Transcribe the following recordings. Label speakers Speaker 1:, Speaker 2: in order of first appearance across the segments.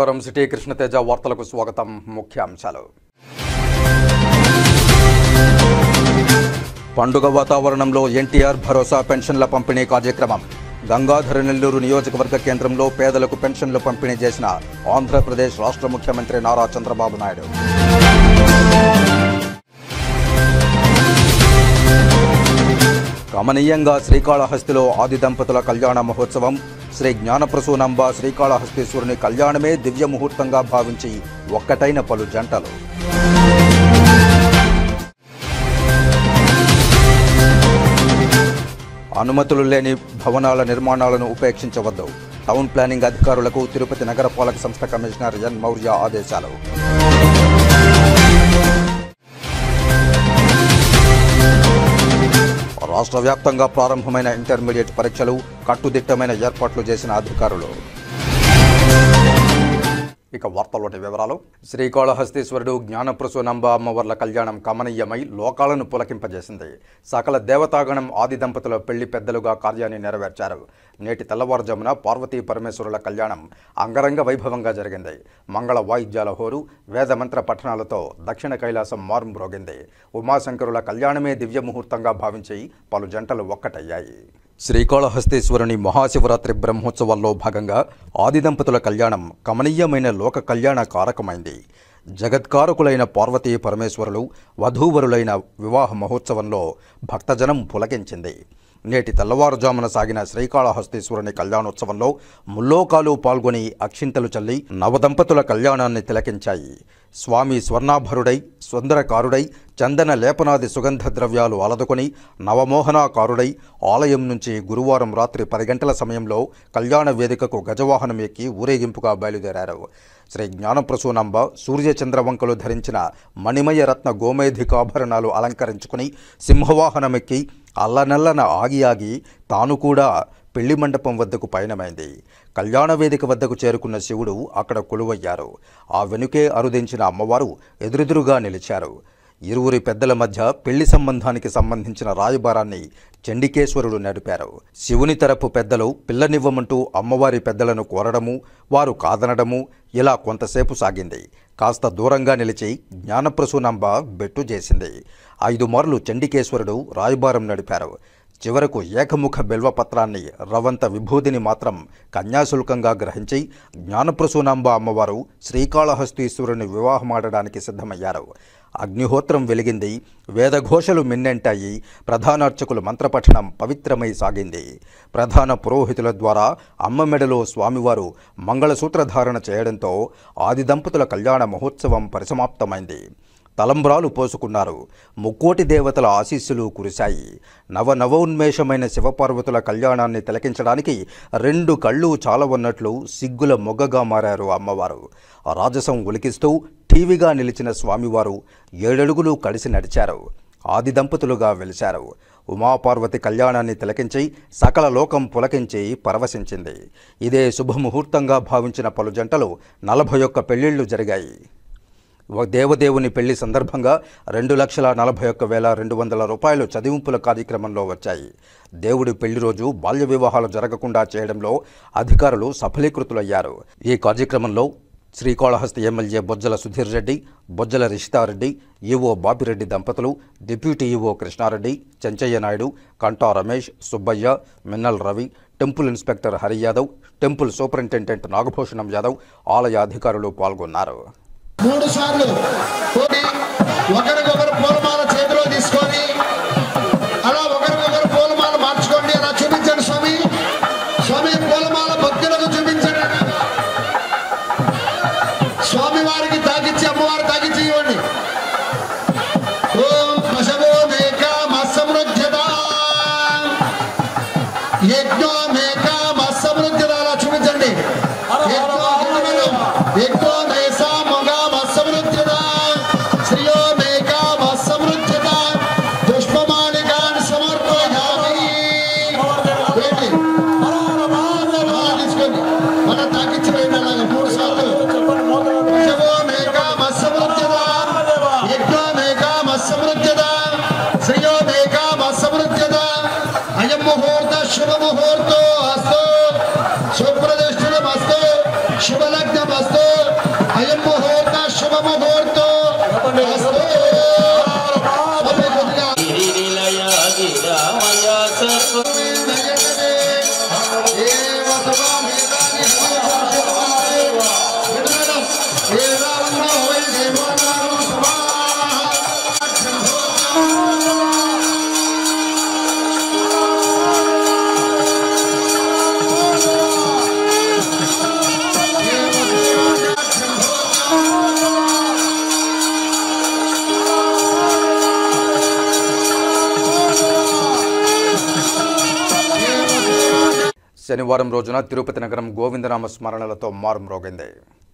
Speaker 1: నమస్కారం సిటీ కృష్ణతేజ వార్తలకు స్వాగతం. ముఖ్యాంశాలు. పండుగ వాతావరణంలో ఎన్టీఆర్ భరోసా పెన్షన్ల పంపిణీ కార్యక్రమం. గంగాధర నెల్లూరు నియోజకవర్గ కేంద్రంలో పేదలకు పెన్షన్లు పంపిణీ చేసిన ఆంధ్రప్రదేశ్ రాష్ట్ర ముఖ్యమంత్రి నారా చంద్రబాబు నాయుడు. కమనీయంగా శ్రీకాళహస్తిలో ఆది దంపతుల కళ్యాణ మహోత్సవం. శ్రీ జ్ఞానప్రసూనంబ శ్రీకాళహస్తీశ్వరుని కళ్యాణమే దివ్య ముహూర్తంగా భావించి ఒక్కటైన పలు జంటలు. అనుమతులు లేని భవనాల నిర్మాణాలను ఉపేక్షించవద్దు. టౌన్ ప్లానింగ్ అధికారులకు తిరుపతి నగరపాలక సంస్థ కమిషనర్ ఎన్ మౌర్య ఆదేశాలు. రాష్ట్ర వ్యాప్తంగా ప్రారంభమైన ఇంటర్మీడియట్ పరీక్షలు. కట్టుదిట్టమైన ఏర్పాట్లు చేసిన అధికారులు. ఇక వార్తల్లోని వివరాలు. శ్రీకాళహస్తీశ్వరుడు జ్ఞానప్రసూనంబ అమ్మవార్ల కళ్యాణం కమనీయమై లోకాలను పులకింపజేసింది. సకల దేవతాగణం ఆది దంపతుల పెళ్లి పెద్దలుగా కార్యాన్ని నెరవేర్చారు. నేటి తెల్లవారుజామున పార్వతీ పరమేశ్వరుల కళ్యాణం అంగరంగ వైభవంగా జరిగింది. మంగళ వాయిద్యాల హోరు, వేదమంత్ర పఠనాలతో దక్షిణ కైలాసం మారుమ్రోగింది. ఉమాశంకరుల కళ్యాణమే దివ్య ముహూర్తంగా భావించి పలు జంటలు ఒక్కటయ్యాయి. శ్రీకాళహస్తీశ్వరుని మహాశివరాత్రి బ్రహ్మోత్సవాల్లో భాగంగా ఆది దంపతుల కళ్యాణం కమనీయమైన లోక కళ్యాణ కారకమైంది. జగత్కారకులైన పార్వతీ పరమేశ్వరులు వధూవరులైన వివాహ మహోత్సవంలో భక్తజనం పులకించింది. నేటి తెల్లవారుజామున సాగిన శ్రీకాళహస్తీశ్వరుని కళ్యాణోత్సవంలో ముల్లోకాలు పాల్గొని అక్షింతలు చల్లి నవదంపతుల కళ్యాణాన్ని తిలకించాయి. స్వామి స్వర్ణాభరుడై సుందరకారుడై చందన లేపనాది సుగంధ ద్రవ్యాలు అలదుకొని నవమోహనాకారుడై ఆలయం నుంచి గురువారం రాత్రి 10 గంటల సమయంలో కళ్యాణ వేదికకు గజవాహనం ఎక్కి ఊరేగింపుగా బయలుదేరారు. శ్రీ జ్ఞానప్రసూనంబ సూర్యచంద్రవంకలు ధరించిన మణిమయ రత్న గోమేధికాభరణాలు అలంకరించుకుని సింహవాహనమెక్కి అల్లనల్లన ఆగి తాను కూడా పెళ్లి మండపం వద్దకు పయనమైంది. కళ్యాణ వేదిక వద్దకు చేరుకున్న శివుడు అక్కడ కొలువయ్యారు. ఆ వెనుకే అరుదించిన అమ్మవారు ఎదురెదురుగా నిలిచారు. ఇరువురి పెద్దల మధ్య పెళ్లి సంబంధానికి సంబంధించిన రాయబారాన్ని చండికేశ్వరుడు నడిపారు. శివుని తరపు పెద్దలు పిల్లనివ్వమంటూ అమ్మవారి పెద్దలను కోరడము, వారు కాదనడము ఇలా కొంతసేపు సాగింది. కాస్త దూరంగా నిలిచి జ్ఞానప్రసూనంబ బెట్టు చేసింది. 5 మార్లు చండికేశ్వరుడు రాయబారం నడిపారు. చివరకు ఏకముఖ బిల్వపత్రాన్ని రవంత విభూతిని మాత్రం కన్యాశుల్కంగా గ్రహించి జ్ఞానప్రసూనంబ అమ్మవారు శ్రీకాళహస్తీశ్వరుని వివాహమాడడానికి సిద్ధమయ్యారు. అగ్నిహోత్రం వెలిగింది. వేదఘోషలు మిన్నెంటాయి. ప్రధానార్చకుల మంత్రపఠనం పవిత్రమై సాగింది. ప్రధాన పురోహితుల ద్వారా అమ్మ మెడలో స్వామివారు మంగళసూత్రధారణ చేయడంతో ఆది దంపతుల కళ్యాణ మహోత్సవం పరిసమాప్తమైంది. తలంబ్రాలు పోసుకున్నారు. ముక్కోటి దేవతల ఆశీస్సులు కురిశాయి. నవోన్మేషమైన శివపార్వతుల కళ్యాణాన్ని తిలకించడానికి 2 కళ్ళు చాలవన్నట్లు సిగ్గుల మొగ్గగా మారారు అమ్మవారు. రాజసం ఉలికిస్తూ టీవీగా నిలిచిన స్వామివారు 7 అడుగులు కలిసి నడిచారు. ఆది దంపతులుగా వెలిశారు. ఉమాపార్వతి కళ్యాణాన్ని తిలకించి సకల లోకం పులకించి పరవశించింది. ఇదే శుభముహూర్తంగా భావించిన పలు జంటలు 41 పెళ్లిళ్లు జరిగాయి. దేవదేవుని పెళ్లి సందర్భంగా 2,41,200 రూపాయలు చదివింపుల కార్యక్రమంలో వచ్చాయి. దేవుడి పెళ్లి రోజు బాల్య వివాహాలు జరగకుండా చేయడంలో అధికారులు సఫలీకృతులయ్యారు. ఈ కార్యక్రమంలో శ్రీకాళహస్తి ఎమ్మెల్యే బొజ్జల సుధీర్ రెడ్డి, బొజ్జల రిషితారెడ్డి, ఈవో బాపిరెడ్డి దంపతులు, డిప్యూటీ ఈవో కృష్ణారెడ్డి, చెంచయ్య నాయుడు, కంటా Ramesh, Subbaiah, Minnal Ravi, temple inspector Hari Yadav, temple superintendent Nagabhushanam Yadav, ఆలయ అధికారులు పాల్గొన్నారు.
Speaker 2: 3 సార్లు ఒకరికొకరు పూలమాల చేతిలో తీసుకొని అలా ఒకరికొకరు పూలమాల మార్చుకోండి. అలా చూపించండి స్వామి. స్వామి పూలమాల భక్తులకు చూపించండి. స్వామి వారికి తాకిచ్చి అమ్మవారు తాకిచ్చి ఇవ్వండి. ఓం పశవో మేక మత్సమృజ్యత యజ్ఞో మేక మత్సమృజ్యత అలా చూపించండి. యజ్ఞో మేసా మొగ మత్సమృజ్యత శ్రియో మేక మత్స
Speaker 1: శనివారం రోజున తిరుపతి నగరం గోవిందనామ స్మరణలతో మారుమ్రోగింది.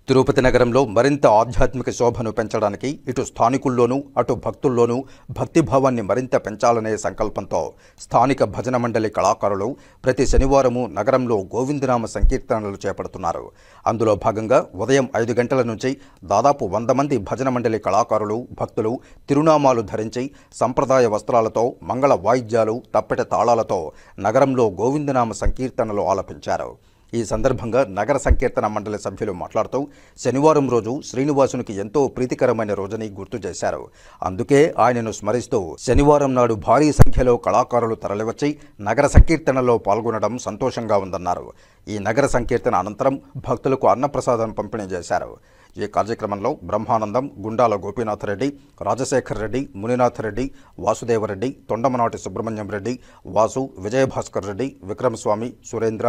Speaker 1: తిరుపతి నగరంలో మరింత ఆధ్యాత్మిక శోభను పెంచడానికి ఇటు స్థానికుల్లోనూ అటు భక్తుల్లోనూ భక్తిభావాన్ని మరింత పెంచాలనే సంకల్పంతో స్థానిక భజన మండలి కళాకారులు ప్రతి శనివారము నగరంలో గోవిందనామ సంకీర్తనలు చేపడుతున్నారు. అందులో భాగంగా ఉదయం 5 గంటల నుంచి దాదాపు 100 మంది భజన మండలి కళాకారులు భక్తులు తిరునామాలు ధరించి సంప్రదాయ వస్త్రాలతో మంగళ వాయిద్యాలు తప్పెట తాళాలతో నగరంలో గోవిందనామ సంకీర్తనలు ఆలపించారు. ఈ సందర్భంగా నగర సంకీర్తన మండలి సభ్యులు మాట్లాడుతూ శనివారం రోజు శ్రీనివాసునికి ఎంతో ప్రీతికరమైన రోజని గుర్తు చేశారు. అందుకే ఆయనను స్మరిస్తూ శనివారం నాడు భారీ సంఖ్యలో కళాకారులు తరలివచ్చి నగర సంకీర్తనలో పాల్గొనడం సంతోషంగా ఉందన్నారు. ఈ నగర సంకీర్తన అనంతరం భక్తులకు అన్నప్రసాదం పంపిణీ చేశారు. ఈ కార్యక్రమంలో బ్రహ్మానందం, గుండాల గోపీనాథరెడ్డి, రాజశేఖర్ రెడ్డి, మునినాథరెడ్డి, వాసుదేవరెడ్డి, తొండమనాటి సుబ్రహ్మణ్యం రెడ్డి, వాసు, విజయభాస్కర్ రెడ్డి, విక్రమస్వామి, సురేంద్ర,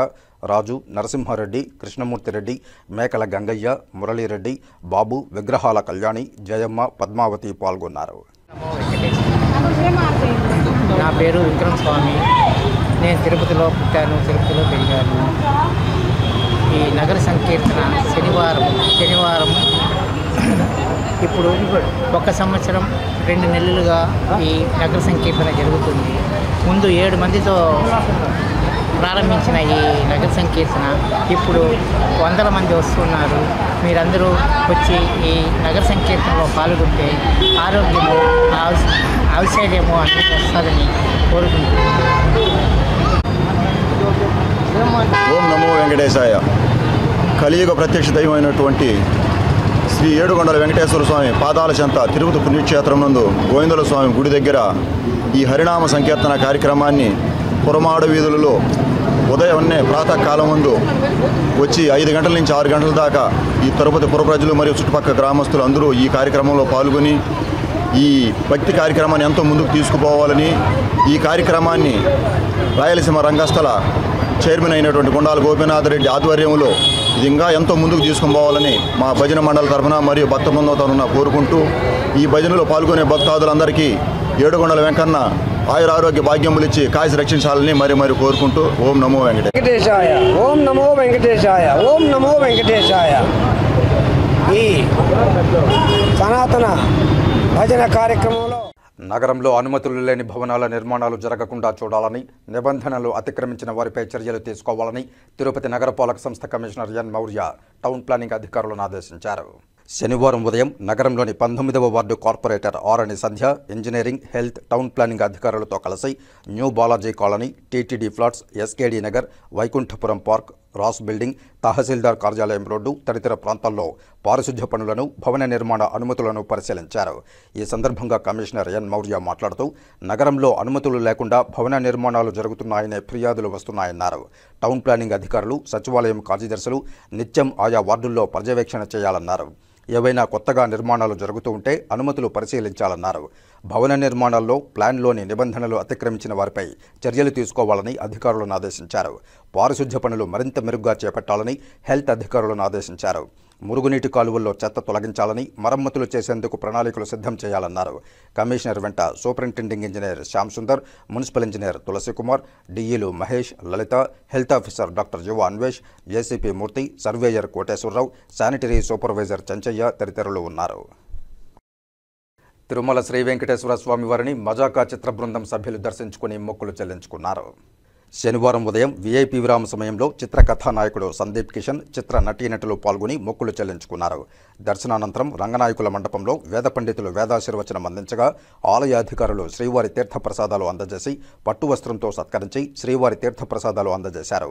Speaker 1: రాజు, నరసింహారెడ్డి, కృష్ణమూర్తిరెడ్డి, మేకల గంగయ్య, మురళీరెడ్డి, బాబు, విగ్రహాల కళ్యాణి, జయమ్మ, పద్మావతి పాల్గొన్నారు.
Speaker 3: నా పేరు విక్రమస్వామి. నేను తిరుపతిలో పుట్టాను, తిరుపతిలో పెరిగాను. ఈ నగర సంకీర్తన శనివారం ఇప్పుడు 1 సంవత్సరం 2 నెలలుగా ఈ నగర సంకీర్తన జరుగుతుంది. ముందు 7 మందితో ప్రారంభించిన ఈ నగర సంకీర్తన ఇప్పుడు 100 మంది వస్తున్నారు. మీరందరూ వచ్చి ఈ నగర సంకీర్తనలో పాల్గొంటే ఆరోగ్యము ఐశ్వర్యము అన్నీ వస్తుందని కోరుకుంటున్నాను.
Speaker 4: ఓం నమో వెంకటేశాయ. కలియుగ ప్రత్యక్ష దైవమైనటువంటి శ్రీ ఏడుకొండల వెంకటేశ్వర స్వామి పాదాల చెంత తిరుపతి పుణ్యక్షేత్రం నందు గోవిందుల స్వామి గుడి దగ్గర ఈ హరినామ సంకీర్తన కార్యక్రమాన్ని పురమాడ వీధులలో ఉదయాన్నే ప్రాతకాలం ముందు వచ్చి 5 గంటల నుంచి 6 గంటల దాకా ఈ తిరుపతి పుర ప్రజలు మరియు చుట్టుపక్కల గ్రామస్తులు అందరూ ఈ కార్యక్రమంలో పాల్గొని ఈ భక్తి కార్యక్రమాన్ని ఎంతో ముందుకు తీసుకుపోవాలని, ఈ కార్యక్రమాన్ని రాయలసీమ రంగస్థల చైర్మన్ అయినటువంటి గుండాల గోపీనాథరెడ్డి ఆధ్వర్యంలో ఇది ఇంకా ఎంతో ముందుకు తీసుకుని పోవాలని మా భజన మండలి తరఫున మరియు భక్త బృందం తరఫున కోరుకుంటూ ఈ భజనలో పాల్గొనే భక్తాదులందరికీ ఏడుకొండల వెంకన్న ఆయురారోగ్య భాగ్యములు ఇచ్చి కాసి రక్షించాలని మరి కోరుకుంటూ ఓం నమో
Speaker 5: వెంకటేశాయ. ఓం నమో వెంకటేశాయ. ఓం నమో వెంకటేశాయ. ఈ సనాతన భజన కార్యక్రమంలో
Speaker 1: నగరంలో అనుమతులు లేని భవనాల నిర్మాణాలు జరగకుండా చూడాలని, నిబంధనలు అతిక్రమించిన వారిపై చర్యలు తీసుకోవాలని తిరుపతి నగరపాలక సంస్థ commissioner N Maurya town planning అధికారులను ఆదేశించారు. శనివారం ఉదయం నగరంలోని 19వ ward corporator Arani Sandhya engineering, health, town planning అధికారులతో కలిసి new Balaji colony, TTD flats, SKD Nagar, Vaikunthapuram park, Ross building, తహసీల్దార్ కార్యాలయం రోడ్డు తదితర ప్రాంతాల్లో పారిశుధ్య పనులను, భవన నిర్మాణ అనుమతులను పరిశీలించారు. ఈ సందర్భంగా కమిషనర్ ఎన్ మౌర్య మాట్లాడుతూ నగరంలో అనుమతులు లేకుండా భవన నిర్మాణాలు జరుగుతున్నాయనే ఫిర్యాదులు వస్తున్నాయన్నారు. టౌన్ ప్లానింగ్ అధికారులు, సచివాలయం కార్యదర్శులు నిత్యం ఆయా వార్డుల్లో పర్యవేక్షణ చేయాలన్నారు. ఏవైనా కొత్తగా నిర్మాణాలు జరుగుతూ ఉంటే అనుమతులు పరిశీలించాలన్నారు. భవన నిర్మాణాల్లో ప్లాన్లోని నిబంధనలు అతిక్రమించిన వారిపై చర్యలు తీసుకోవాలని అధికారులను ఆదేశించారు. పారిశుధ్య పనులు మరింత మెరుగ్గా చేపట్టాలని హెల్త్ అధికారులను ఆదేశించారు. మురుగునీటి కాలువల్లో చెత్త తొలగించాలని, మరమ్మతులు చేసేందుకు ప్రణాళికలు సిద్ధం చేయాలన్నారు. కమిషనర్ వెంట superintending engineer Shyam Sundar, municipal engineer Tulasikumar, డిఈలు Mahesh, Lalitha, health officer doctor Yuva Anvesh, ACP Murthy, surveyor Koteswararao, sanitary supervisor Chenchaiah తదితరులు ఉన్నారు. తిరుమల శ్రీ వెంకటేశ్వర స్వామివారిని మజాకా చిత్ర బృందం సభ్యులు దర్శించుకుని మొక్కులు చెల్లించుకున్నారు. శనివారం ఉదయం వీఐపీ విరామ సమయంలో చిత్ర కథానాయకుడు సందీప్ కిషన్, చిత్ర నటీనటులు పాల్గొని మొక్కులు చెల్లించుకున్నారు. దర్శనానంతరం రంగనాయకుల మండపంలో వేద పండితులు వేదాశీర్వచనం అందించగా ఆలయ అధికారులు శ్రీవారి తీర్థప్రసాదాలు అందజేసి పట్టు వస్త్రంతో సత్కరించి శ్రీవారి తీర్థప్రసాదాలు అందజేశారు.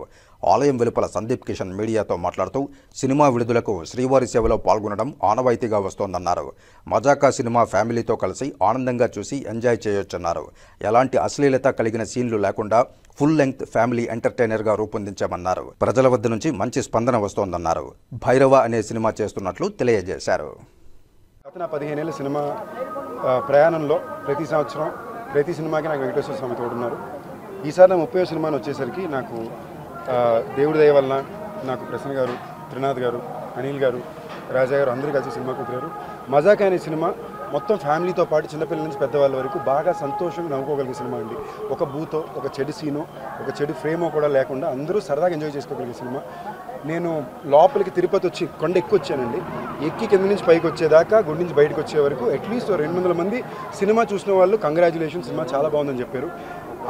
Speaker 1: ఆలయం వెలుపల సందీప్ కిషన్ మీడియాతో మాట్లాడుతూ సినిమా విడుదలకు శ్రీవారి సేవలో పాల్గొనడం ఆనవాయితీగా వస్తోందన్నారు. మజాకా సినిమా ఫ్యామిలీతో కలిసి ఆనందంగా చూసి ఎంజాయ్ చేయొచ్చన్నారు. ఎలాంటి అశ్లీలత కలిగిన సీన్లు లేకుండా ఫుల్ లెంగ్త్ ఫ్యామిలీ ఎంటర్టైనర్గా రూపొందించామన్నారు. ప్రజల వద్ద నుంచి మంచి స్పందన వస్తోందన్నారు. భైరవ అనే సినిమా చేస్తున్నట్లు తెలియజేశారు.
Speaker 6: గత 15 ఏళ్ళ సినిమా ప్రయాణంలో ప్రతి సంవత్సరం ప్రతి సినిమాకి నాకు వెంకటేశ్వర స్వామి తోడున్నారు. ఈసారి నా 30వ సినిమాని వచ్చేసరికి నాకు దేవుడి దయ వలన నాకు ప్రసన్న గారు, త్రినాథ్ గారు, అనిల్ గారు, రాజా గారు అందరూ కలిసి సినిమా కుదిరారు. మజాకా అనే సినిమా మొత్తం ఫ్యామిలీతో పాటు చిన్నపిల్లల నుంచి పెద్దవాళ్ళ వరకు బాగా సంతోషంగా నవ్వుకోగలిగే సినిమా అండి. ఒక బూతో, ఒక చెడు సీనో, ఒక చెడు ఫ్రేమో కూడా లేకుండా అందరూ సరదాగా ఎంజాయ్ చేసుకోగలిగే సినిమా. నేను లోపలికి తిరుపతి వచ్చి కొండ ఎక్కువ వచ్చానండి. ఎక్కి కింద నుంచి పైకి వచ్చేదాకా, గుడి నుంచి బయటకు వచ్చే వరకు అట్లీస్ట్ 200 మంది సినిమా చూసిన వాళ్ళు కంగ్రాచులేషన్, సినిమా చాలా బాగుందని చెప్పారు.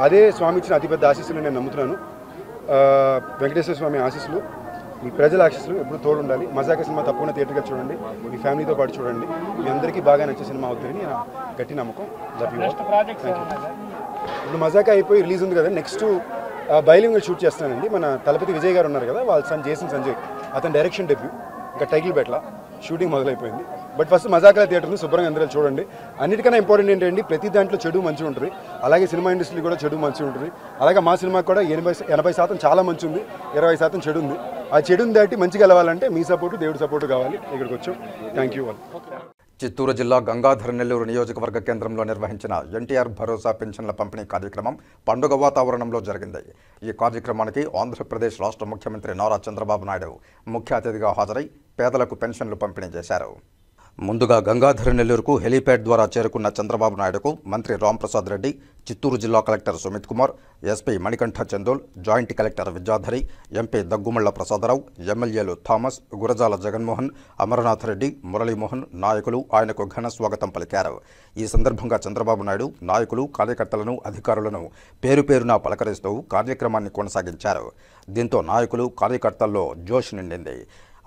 Speaker 6: అదే స్వామి ఇచ్చిన అతిపెద్ద ఆశీస్సులు నేను నమ్ముతున్నాను. వెంకటేశ్వర స్వామి ఆశీస్సులు, మీ ప్రజల ఆశీస్సులు ఎప్పుడు తోడు ఉండాలి. మజాకా సినిమా తప్పకుండా థియేటర్గా చూడండి, మీ ఫ్యామిలీతో పాటు చూడండి. మీ అందరికీ బాగా నచ్చే సినిమా అవుతుందని నా గట్టి నమ్మకం. Love you. ఇప్పుడు మజాకా అయిపోయి రిలీజ్ ఉంది కదా, నెక్స్ట్ బైలింగ్లో షూట్ చేస్తానండి. మన తలపతి విజయ్ గారు ఉన్నారు కదా, వాళ్ళ సన్ జేసన్ సంజయ్, అతని డైరెక్షన్ డెబ్యూ. ఇంకా టైటిల్ పెట్టలా, shooting మొదలైపోయింది. But first Majaka theatre ఉంది, శుభ్రంగా అందరూ చూడండి. అన్నిటికన్నా ఇంపార్టెంట్ ఏంటంటే ప్రతి దాంట్లో చెడు మంచి ఉంటుంది, అలాగే సినిమా ఇండస్ట్రీ కూడా చెడు మంచి ఉంటుంది. అలాగే మా సినిమాకి కూడా 80% చాలా మంచి ఉంది, 20% చెడు ఉంది. ఆ చెడుని దాటి మంచిగా వెళ్ళాలంటే మీ సపోర్టు, దేవుడి సపోర్టు కావాలి. ఇక్కడికి వచ్చాం. Thank you all.
Speaker 1: చిత్తూరు జిల్లా గంగాధర నెల్లూరు నియోజకవర్గ కేంద్రంలో నిర్వహించిన ఎన్టీఆర్ భరోసా పెన్షన్ల పంపిణీ కార్యక్రమం పండుగ వాతావరణంలో జరిగింది. ఈ కార్యక్రమానికి ఆంధ్రప్రదేశ్ రాష్ట్ర ముఖ్యమంత్రి నారా చంద్రబాబు నాయుడు ముఖ్య అతిథిగా హాజరై పేదలకు పెన్షన్లు పంపిణీ చేశారు. ముందుగా గంగాధర నెల్లూరుకు హెలీప్యాడ్ ద్వారా చేరుకున్న చంద్రబాబు నాయుడుకు మంత్రి రాంప్రసాద్ రెడ్డి, చిత్తూరు జిల్లా collector Sumit Kumar, SP Manikanta Chandol, joint collector Vidyadhari, MP Daggumalla Prasadarao, ఎమ్మెల్యేలు థామస్, గురజాల జగన్మోహన్, అమరనాథ్ రెడ్డి, మురళీమోహన్ నాయకులు ఆయనకు ఘన స్వాగతం పలికారు. ఈ సందర్భంగా చంద్రబాబు నాయుడు నాయకులు, కార్యకర్తలను, అధికారులను పేరు పేరున పలకరిస్తూ కార్యక్రమాన్ని కొనసాగించారు. దీంతో నాయకులు, కార్యకర్తల్లో జోష్ నిండింది.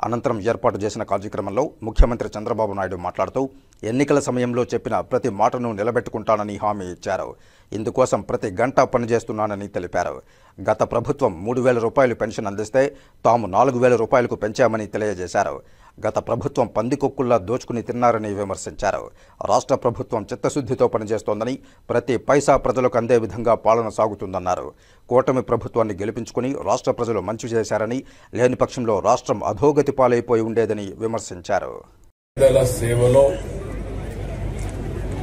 Speaker 1: అనంతరం ఏర్పాటు చేసిన కార్యక్రమంలో ముఖ్యమంత్రి చంద్రబాబు నాయుడు మాట్లాడుతూ ఎన్నికల సమయంలో చెప్పిన ప్రతి మాటను నిలబెట్టుకుంటానని హామీ ఇచ్చారు. ఇందుకోసం ప్రతి గంట పనిచేస్తున్నానని తెలిపారు. గత ప్రభుత్వం 3,000 రూపాయలు పెన్షన్ అందిస్తే తాము 4,000 రూపాయలకు పెంచామని తెలియజేశారు. గత ప్రభుత్వం పందికొక్కుల్లా దోచుకుని తిన్నారని విమర్శించారు. రాష్ట్ర ప్రభుత్వం చిత్తశుద్ధితో పనిచేస్తోందని, ప్రతి పైసా ప్రజలకు అందే విధంగా పాలన సాగుతుందన్నారు. కూటమి ప్రభుత్వాన్ని గెలిపించుకుని రాష్ట్ర ప్రజలు మంచి చేశారని, లేని పక్షంలో రాష్ట్రం అధోగతి పాలైపోయి ఉండేదని విమర్శించారు.
Speaker 7: సేవలో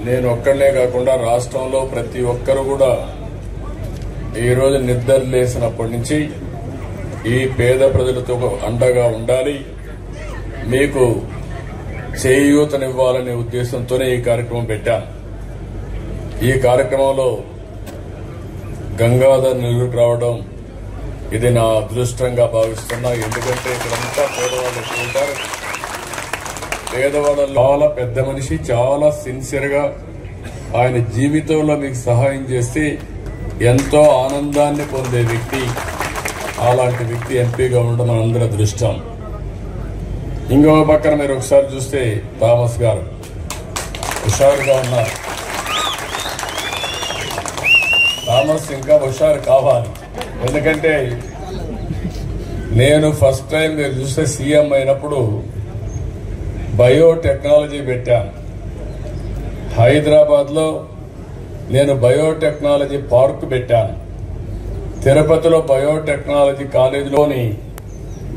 Speaker 7: నేను ఒక్కడనే కాకుండా రాష్ట్రంలో ప్రతి ఒక్కరు కూడా ఈరోజు నిద్ర లేసినప్పటి నుంచి ఈ పేద ప్రజలతో అండగా ఉండాలి, మీకు చేయూతనివ్వాలనే ఉద్దేశంతోనే ఈ కార్యక్రమం పెట్టాను. ఈ కార్యక్రమంలో గంగాధర్ నెల్లూరు రావడం ఇది నా అదృష్టంగా భావిస్తున్నా. ఎందుకంటే ఇక్కడంతా పేదవాళ్ళు ఉంటారు. పేదవాళ్ళ చాలా పెద్ద మనిషి, చాలా సిన్సియర్ గా ఆయన జీవితంలో మీకు సహాయం చేస్తే ఎంతో ఆనందాన్ని పొందే వ్యక్తి. అలాంటి వ్యక్తి ఎంపీగా ఉండడం మనందరి అదృష్టం. ఇంకో పక్కన మీరు ఒకసారి చూస్తే థామస్ గారు హుషారుగా ఉన్నారు. థామస్ ఇంకా హుషారు కావాలి. ఎందుకంటే నేను ఫస్ట్ టైం మీరు చూస్తే సీఎం అయినప్పుడు బయోటెక్నాలజీ పెట్టాను. హైదరాబాద్ లో నేను బయోటెక్నాలజీ పార్క్ పెట్టాను. తిరుపతిలో బయోటెక్నాలజీ కాలేజీలోని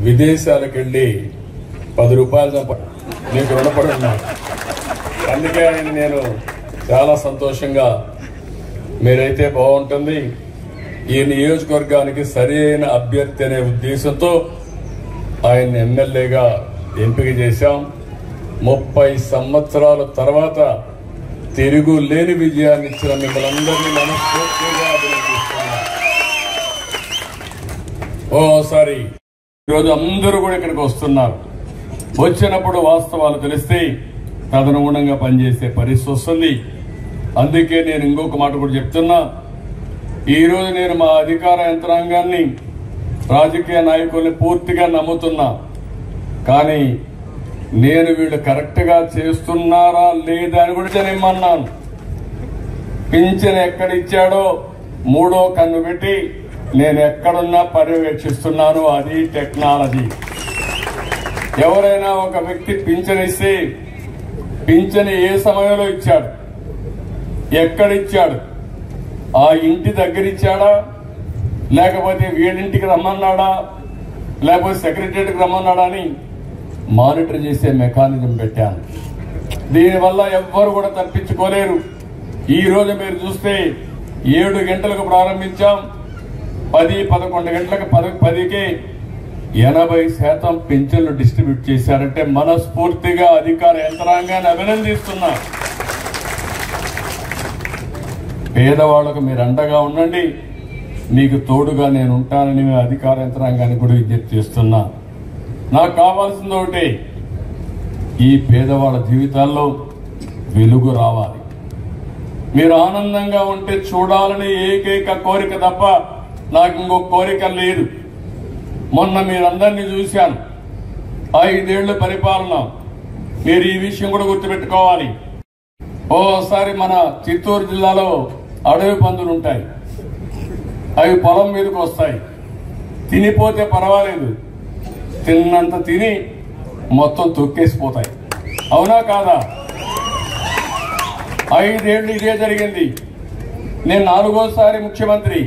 Speaker 7: విదేశాలకు వెళ్లి 10 రూపాయలు మీకు రుణపడి ఉన్నాను. అందుకే ఆయన నేను చాలా సంతోషంగా మీరైతే బాగుంటుంది, ఈ నియోజకవర్గానికి సరైన అభ్యర్థి అనే ఉద్దేశంతో ఆయన ఎమ్మెల్యేగా ఎంపిక చేశాం. 30 సంవత్సరాల తర్వాత తిరుగు లేని విజయాన్ని ఇచ్చిన మిమ్మల్ని అందరినీ మనస్ఫూర్తిగా అభినందిస్తున్నాను. ఓసారి ఈరోజు అందరూ కూడా ఇక్కడికి వస్తున్నారు. వచ్చినప్పుడు వాస్తవాలు తెలిస్తే తదనుగుణంగా పనిచేసే పరిస్థితి వస్తుంది. అందుకే నేను ఇంకొక మాట కూడా చెప్తున్నా. ఈరోజు నేను మా అధికార యంత్రాంగాన్ని, రాజకీయ నాయకుల్ని పూర్తిగా నమ్ముతున్నా. కానీ నేను వీళ్ళు కరెక్ట్ గా చేస్తున్నారా లేదా అని కూడా నేమన్నాను. పింఛన్ ఎక్కడిచ్చాడో 3వ కన్ను పెట్టి నేను ఎక్కడున్నా పర్యవేక్షిస్తున్నాను. అది టెక్నాలజీ. ఎవరైనా ఒక వ్యక్తి పింఛన్ ఇస్తే పింఛన్ ఏ సమయంలో ఇచ్చాడు, ఎక్కడిచ్చాడు, ఆ ఇంటి దగ్గర ఇచ్చాడా, లేకపోతే వీడింటికి రమ్మన్నాడా, లేకపోతే సెక్రటరీకి రమ్మన్నాడా అని మానిటర్ చేసే మెకానిజం పెట్టాను. దీనివల్ల ఎవ్వరు కూడా తప్పించుకోలేరు. ఈ రోజు మీరు చూస్తే 7 గంటలకు ప్రారంభించాం, 10-11 గంటలకు 10కే 80% పింఛన్లు డిస్ట్రిబ్యూట్ చేశారంటే మనస్ఫూర్తిగా అధికార యంత్రాంగాన్ని అభినందిస్తున్నా. పేదవాళ్లకు మీరు అండగా ఉండండి, మీకు తోడుగా నేను ఉంటానని మీ అధికార యంత్రాంగాన్ని కూడా విజ్ఞప్తి చేస్తున్నా. నాకు కావాల్సింది ఒకటే, ఈ పేదవాళ్ళ జీవితాల్లో వెలుగు రావాలి. మీరు ఆనందంగా ఉంటే చూడాలని ఏకైక కోరిక తప్ప నాకు ఇంకొక కోరిక లేదు. మొన్న మీరందరినీ చూశాను, 5 ఏళ్ల పరిపాలన. మీరు ఈ విషయం కూడా గుర్తుపెట్టుకోవాలి. ఓసారి మన చిత్తూరు జిల్లాలో అడవి పందులు ఉంటాయి, అవి పొలం మీదకి వస్తాయి. తినిపోతే పర్వాలేదు, తిన్నంత తిని మొత్తం తొక్కేసిపోతాయి. అవునా కాదా? 5 ఏళ్లు ఇదే జరిగింది. నేను 4వ ముఖ్యమంత్రి.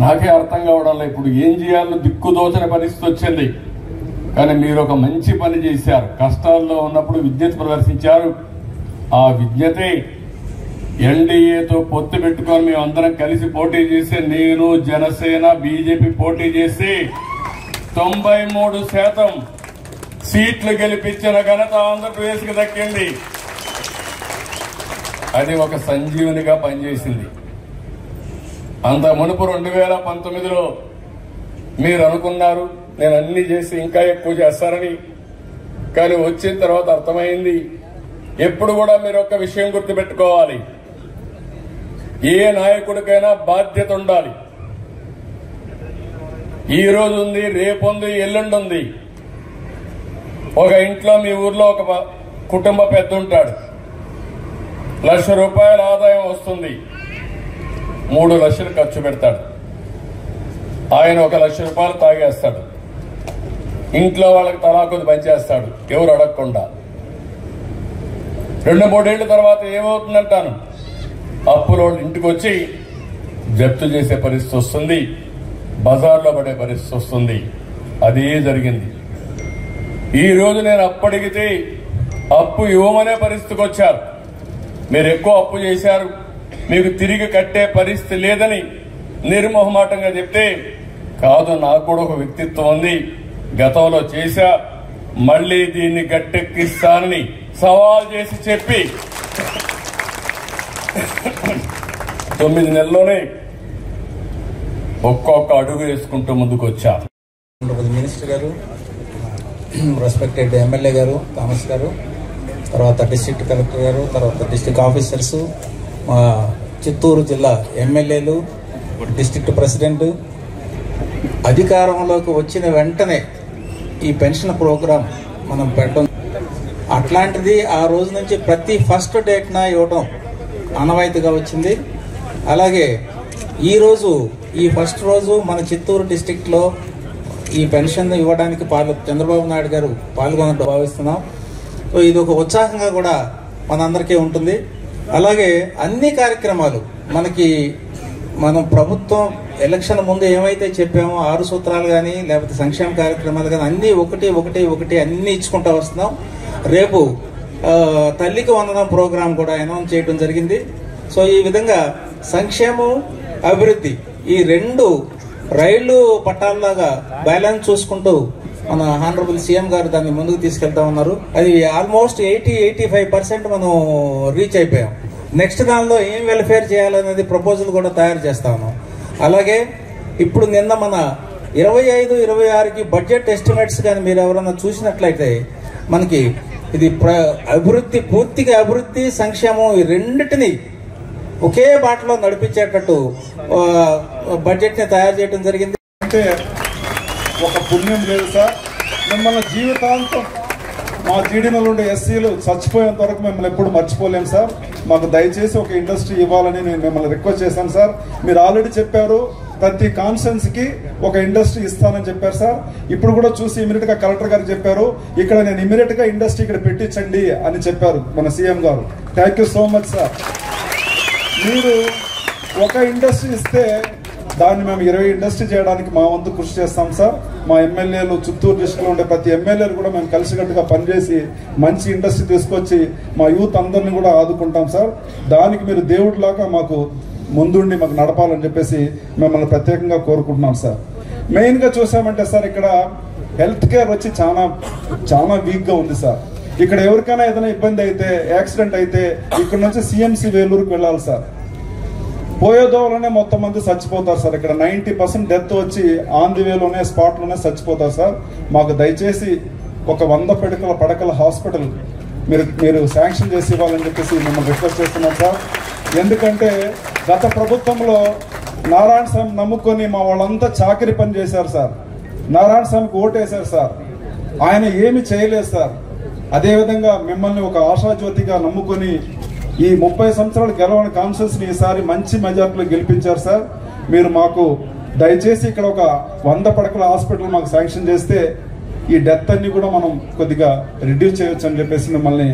Speaker 7: నాకే అర్థం కావడంలో ఇప్పుడు ఏం చేయాలో దిక్కుదోచన పరిస్థితి వచ్చింది. కానీ మీరు ఒక మంచి పని చేశారు. కష్టాల్లో ఉన్నప్పుడు విజ్ఞత ప్రదర్శించారు. ఆ విజ్ఞతే ఎన్డీఏతో పొత్తు పెట్టుకొని మేమందరం కలిసి పోటీ చేసి, నేను, జనసేన, బీజేపీ పోటీ చేసి 93% సీట్లు గెలిపించిన ఘనత ఆంధ్రప్రదేశ్కి దక్కింది. అది ఒక సంజీవునిగా పనిచేసింది. అంత మునుపు 2019లో మీరు అనుకున్నారు నేను అన్ని చేసి ఇంకా ఎక్కువ చేస్తారని. కానీ వచ్చిన తర్వాత అర్థమైంది, ఎప్పుడు కూడా మీరు ఒక విషయం గుర్తుపెట్టుకోవాలి, ఏ నాయకుడికైనా బాధ్యత ఉండాలి. ఈ రోజు ఉంది, రేపు ఉంది, ఎల్లుండి ఉంది. ఒక ఇంట్లో మీ ఊర్లో ఒక కుటుంబ పెద్ద ఉంటాడు, ₹1,00,000 ఆదాయం వస్తుంది, 3 లక్షలు ఖర్చు పెడతాడు. ఆయన ₹1,00,000 తాగేస్తాడు. ఇంట్లో వాళ్ళకి తలాకొద్ది పనిచేస్తాడు, ఎవరు అడగకుండా. 2-3 ఏళ్ల తర్వాత ఏమవుతుందంటాను, అప్పులో ఇంటికి వచ్చి జప్తు చేసే పరిస్థితి వస్తుంది, బజార్లో పడే పరిస్థితి వస్తుంది. అదే జరిగింది. ఈ రోజు నేను అప్పు అడిగితే అప్పు ఇవ్వమనే పరిస్థితికి వచ్చారు. మీరు ఎక్కువ అప్పు చేశారు, మీకు తిరిగి కట్టే పరిస్థితి లేదని నిర్మోహమాటంగా చెప్తే, కాదు నాకు కూడా ఒక వ్యక్తిత్వం ఉంది, గతంలో చేశా, మళ్లీ దీన్ని గట్టెక్కిస్తానని సవాల్ చేసి చెప్పి 9 నెలల్లోనే ఒక్కొక్క అడుగు వేసుకుంటూ ముందుకు వచ్చా.
Speaker 8: మినిస్టర్ గారు, రెస్పెక్టెడ్ ఎమ్మెల్యే గారు, థామస్ గారు, తర్వాత డిస్ట్రిక్ట్ కలెక్టర్ గారు, తర్వాత డిస్ట్రిక్ట్ ఆఫీసర్స్, మా చిత్తూరు జిల్లా ఎమ్మెల్యేలు, డిస్ట్రిక్ట్ ప్రెసిడెంట్, అధికారంలోకి వచ్చిన వెంటనే ఈ పెన్షన్ ప్రోగ్రాం మనం పెట్టడం, అట్లాంటిది ఆ రోజు నుంచి ప్రతి ఫస్ట్ డేట్న ఇవ్వడం ఆనవాయితీగా వచ్చింది. అలాగే ఈరోజు ఈ ఫస్ట్ రోజు మన చిత్తూరు డిస్ట్రిక్ట్లో ఈ పెన్షన్ ఇవ్వడానికి చంద్రబాబు నాయుడు గారు పాల్గొన్నట్టు భావిస్తున్నాం. సో ఇది ఒక ఉత్సాహంగా కూడా మనందరికీ ఉంటుంది. అలాగే అన్ని కార్యక్రమాలు మనం ప్రభుత్వం ఎలక్షన్ ముందు ఏమైతే చెప్పామో 6 సూత్రాలు కానీ లేకపోతే సంక్షేమ కార్యక్రమాలు కానీ అన్నీ ఒకటి అన్ని ఇచ్చుకుంటూ వస్తున్నాం. రేపు తల్లికి వందనం ప్రోగ్రాం కూడా అనౌన్స్ చేయడం జరిగింది. సో ఈ విధంగా సంక్షేమం, అభివృద్ధి ఈ 2 రైళ్లు పట్టాల్లాగా బ్యాలెన్స్ చూసుకుంటూ మన హానరబుల్ సీఎం గారు దాన్ని ముందుకు తీసుకెళ్తా ఉన్నారు. అది ఆల్మోస్ట్ 80-85% మనం రీచ్ అయిపోయాం. నెక్స్ట్ దానిలో ఏం వెల్ఫేర్ చేయాలనేది ప్రపోజల్ కూడా తయారు చేస్తా ఉన్నాం. అలాగే ఇప్పుడు నిన్న మన 25-26కి బడ్జెట్ ఎస్టిమేట్స్ కానీ మీరు ఎవరైనా చూసినట్లయితే మనకి ఇది అభివృద్ధి, పూర్తిగా అభివృద్ధి, సంక్షేమం ఈ రెండింటిని ఒకే బాటలో నడిపించేటట్టు బడ్జెట్ని తయారు చేయడం జరిగింది.
Speaker 9: అంటే ఒక పుణ్యం లేదు సార్, మిమ్మల్ని జీవితాంతం మా జీడీలో ఉండే ఎస్సీలు చచ్చిపోయేంత వరకు మిమ్మల్ని ఎప్పుడు మర్చిపోలేము సార్. మాకు దయచేసి ఒక ఇండస్ట్రీ ఇవ్వాలని నేను మిమ్మల్ని రిక్వెస్ట్ చేశాను సార్. మీరు ఆల్రెడీ చెప్పారు ప్రతి కాన్స్టెన్సీకి ఒక ఇండస్ట్రీ ఇస్తానని చెప్పారు సార్. ఇప్పుడు కూడా చూసి ఇమీడియట్ గా కలెక్టర్ గారు చెప్పారు, ఇక్కడ నేను ఇమీడియట్ గా ఇండస్ట్రీ ఇక్కడ పెట్టించండి అని చెప్పారు మన సీఎం గారు. Thank you so much sir. మీరు ఒక ఇండస్ట్రీ ఇస్తే దాన్ని మేము 20 ఇండస్ట్రీ చేయడానికి మా వంతు కృషి చేస్తాం సార్. మా ఎమ్మెల్యేలు, చిత్తూరు డిస్ట్రిక్ట్లో ఉండే ప్రతి ఎమ్మెల్యేలు కూడా మేము కలిసికట్టుగా పనిచేసి మంచి ఇండస్ట్రీ తీసుకొచ్చి మా యూత్ అందరినీ కూడా ఆదుకుంటాం సార్. దానికి మీరు దేవుడిలాగా మాకు ముందుండి మాకు నడపాలని చెప్పేసి మిమ్మల్ని ప్రత్యేకంగా కోరుకుంటున్నాం సార్. మెయిన్గా చూసామంటే సార్ ఇక్కడ హెల్త్ కేర్ వచ్చి చాలా వీక్గా ఉంది సార్. ఇక్కడ ఎవరికైనా ఏదైనా ఇబ్బంది అయితే, యాక్సిడెంట్ అయితే ఇక్కడ నుంచి CMC వేలూరుకి వెళ్ళాలి సార్. పోయేదోలోనే మొత్తం మంది చచ్చిపోతారు సార్. ఇక్కడ 90% డెత్ వచ్చి ఆన్ ది వేలోనే స్పాట్లోనే చచ్చిపోతారు సార్. మాకు దయచేసి ఒక 100 పడకల హాస్పిటల్ మీరు శాంక్షన్ చేసి ఇవ్వాలని చెప్పేసి మిమ్మల్ని రిక్వెస్ట్ చేస్తున్నాం సార్. ఎందుకంటే గత ప్రభుత్వంలో నారాయణ స్వామి నమ్ముకొని మా వాళ్ళంతా చాకరీ పని చేశారు సార్. నారాయణ స్వామికి ఓటేశారు సార్. ఆయన ఏమి చేయలేదు సార్. అదేవిధంగా మిమ్మల్ని ఒక ఆశాజ్యోతిగా నమ్ముకొని ఈ 30 సంవత్సరాలు గెలవని కాన్ఫరెన్స్ని ఈసారి మంచి మెజార్టీలో గెలిపించారు సార్. మీరు మాకు దయచేసి ఇక్కడ ఒక 100 పడకల హాస్పిటల్ మాకు శాంక్షన్ చేస్తే ఈ డెత్ అన్ని కూడా మనం కొద్దిగా రిడ్యూస్ చేయొచ్చు అని చెప్పేసి మిమ్మల్ని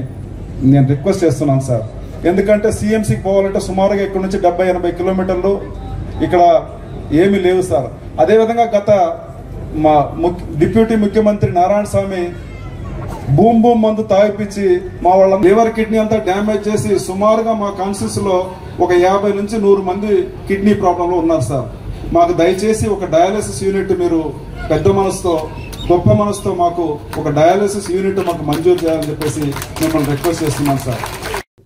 Speaker 9: నేను రిక్వెస్ట్ చేస్తున్నాను సార్. ఎందుకంటే సిఎంసికి పోవాలంటే సుమారుగా ఇక్కడ నుంచి 70-80 కిలోమీటర్లు, ఇక్కడ ఏమీ లేవు సార్. అదేవిధంగా గత మా డిప్యూటీ ముఖ్యమంత్రి నారాయణ స్వామి బూమ్ మందు తాగిపించి మా వాళ్ళ లివర్ కిడ్నీ అంతా డ్యామేజ్ చేసి సుమారుగా మా కాన్స్టిట్యూన్స్ లో ఒక 50 నుంచి 100 మంది కిడ్నీ ప్రాబ్లంలో ఉన్నారు సార్. మాకు దయచేసి ఒక డయాలసిస్ యూనిట్ మీరు పెద్ద మనసుతో గొప్ప మనసుతో మాకు ఒక డయాలసిస్ యూనిట్ మాకు మంజూరు చేయాలని చెప్పేసి మిమ్మల్ని రిక్వెస్ట్ చేస్తున్నాను సార్.